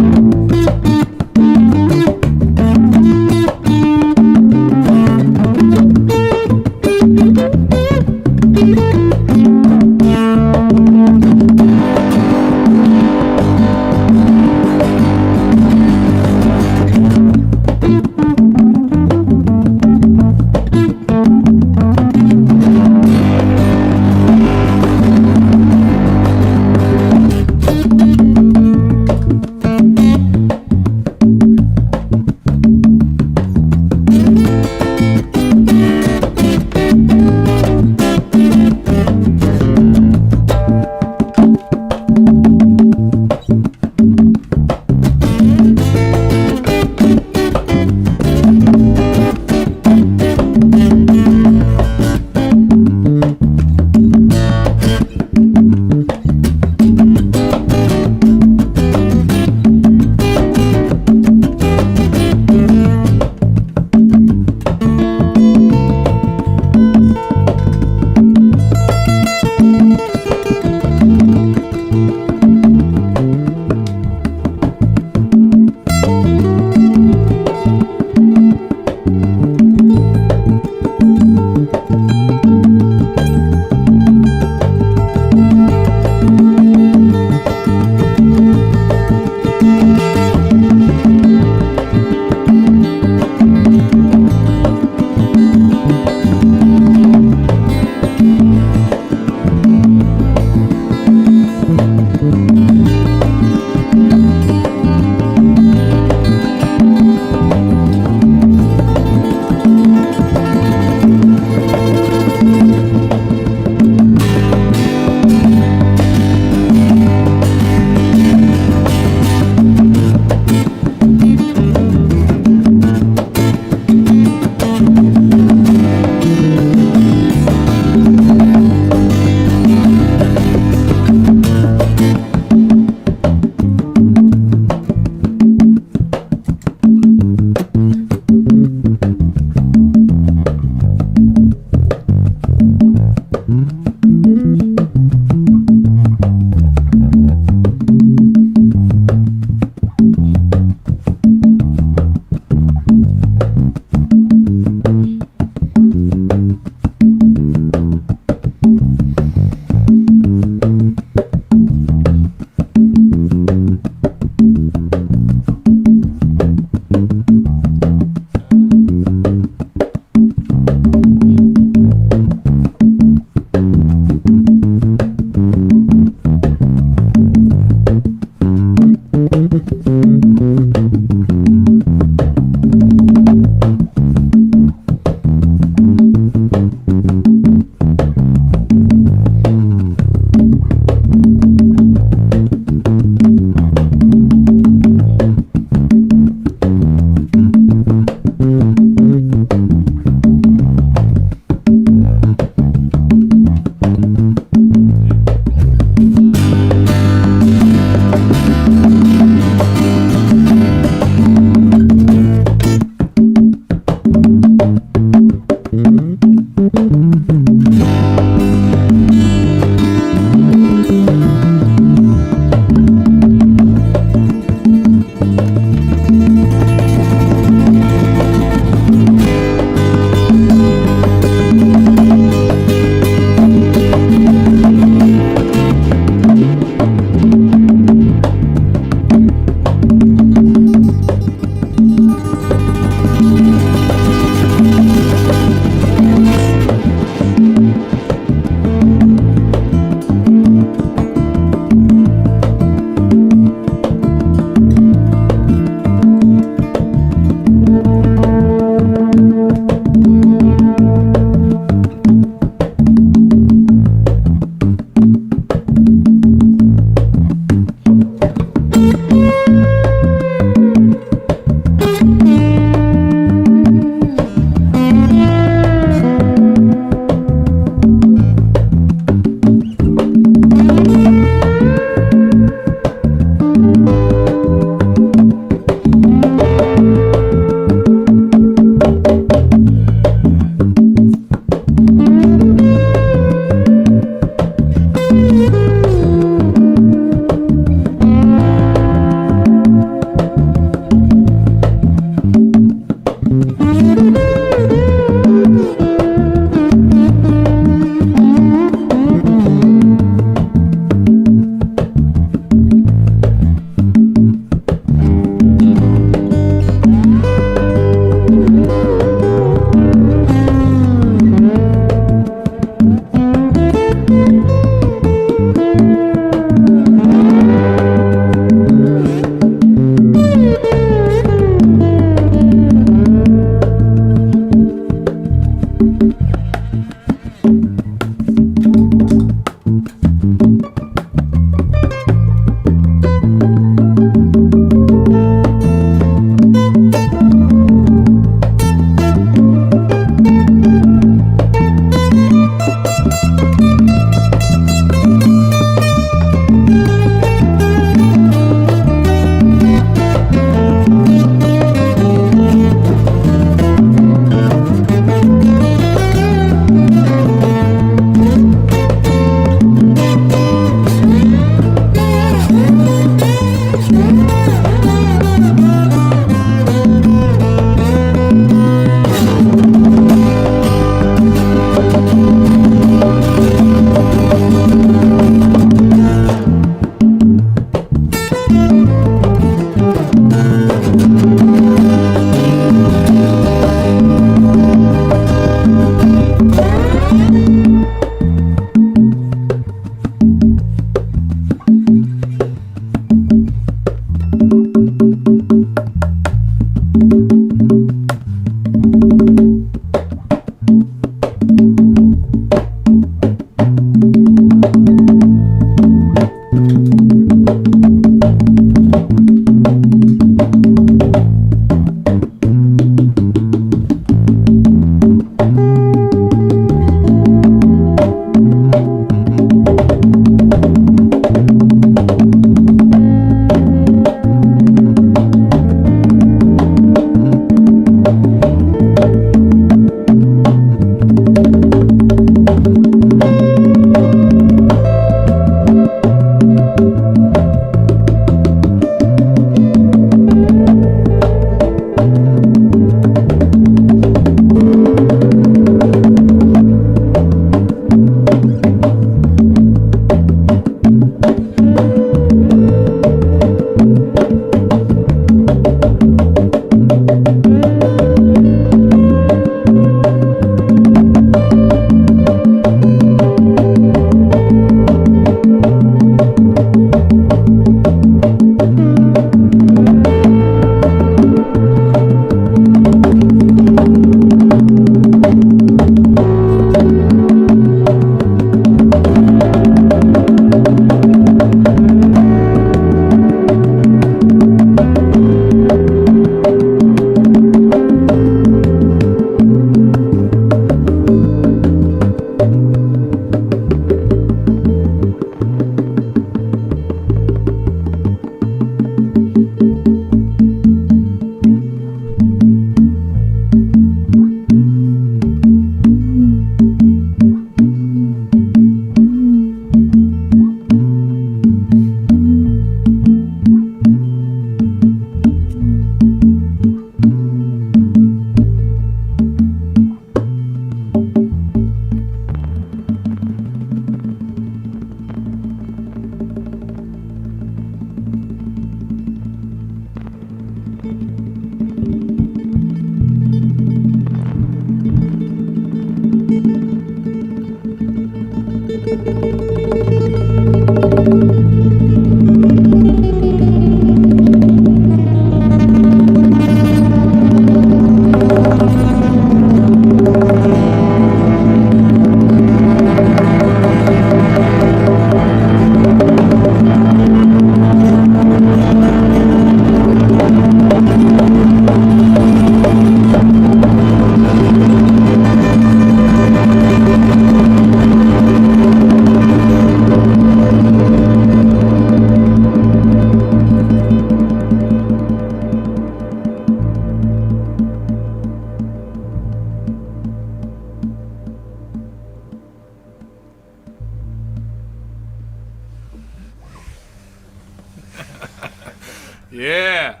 Yeah.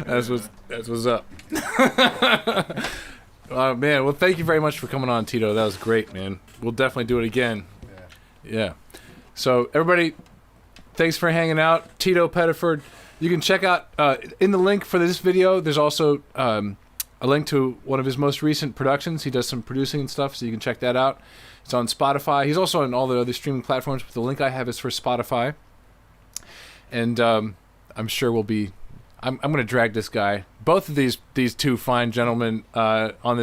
That's what's up. Oh man, well thank you very much for coming on, Tito. That was great, man. We'll definitely do it again. Yeah. So everybody, thanks for hanging out. Tito Pettiford. You can check out in the link for this video. There's also a link to one of his most recent productions. He does some producing and stuff, so you can check that out. It's on Spotify. He's also on all the other streaming platforms, but the link I have is for Spotify. And I'm sure we'll be. I'm going to drag this guy, both of these two fine gentlemen, on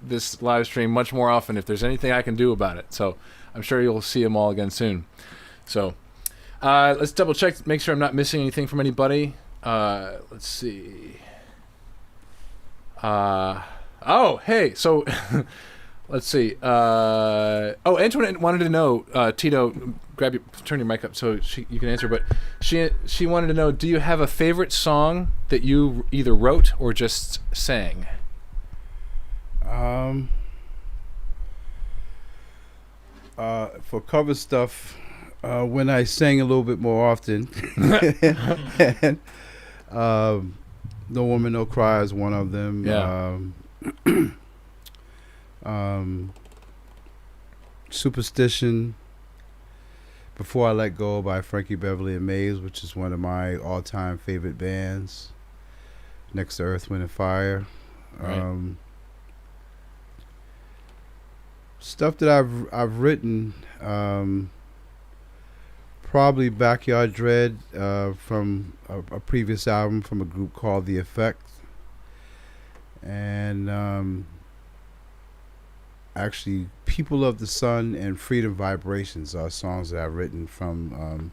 this live stream much more often if there's anything I can do about it. So I'm sure you'll see them all again soon. So let's double check, make sure I'm not missing anything from anybody. Let's see. Oh, hey. So let's see. Antoinette wanted to know, Tito, turn your mic up so you can answer. But she wanted to know, do you have a favorite song that you either wrote or just sang? For cover stuff, when I sang a little bit more often, and, No Woman No Cry is one of them. Yeah. Superstition, Before I Let Go by Frankie Beverly and Maze, which is one of my all-time favorite bands, next to Earth, Wind and Fire. Right. Stuff that I've written, probably Backyard Dread, from a previous album from a group called The Effect, and actually People of the Sun and Freedom Vibrations are songs that I've written from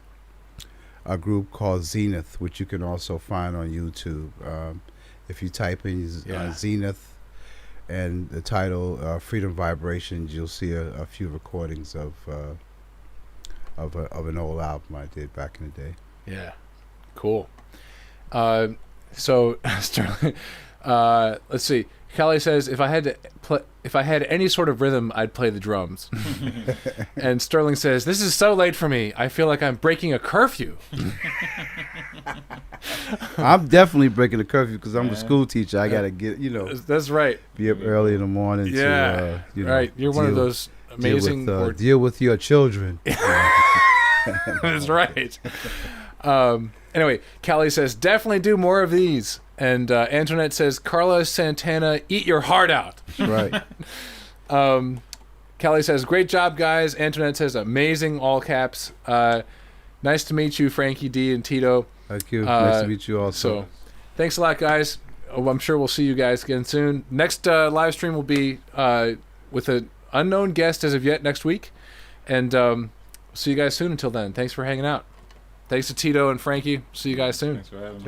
a group called Zenith, which you can also find on YouTube. If you type in Zenith and the title Freedom Vibrations, you'll see a few recordings of an old album I did back in the day. Yeah, cool. So Sterling, let's see. Callie says, if I had any sort of rhythm, I'd play the drums. And Sterling says, this is so late for me. I feel like I'm breaking a curfew. I'm definitely breaking the curfew because I'm a school teacher. I gotta get, That's right. be up early in the morning. Yeah, to, right. You're one of those amazing. Deal with your children. That's right. Anyway, Callie says, definitely do more of these. And Antoinette says, Carlos Santana, eat your heart out. Right. Callie says, great job, guys. Antoinette says, amazing, all caps. Nice to meet you, Frankie D and Tito. Thank you. Nice to meet you also. So, thanks a lot, guys. I'm sure we'll see you guys again soon. Next live stream will be with an unknown guest as of yet next week. And see you guys soon. Until then, thanks for hanging out. Thanks to Tito and Frankie. See you guys soon. Thanks for having me.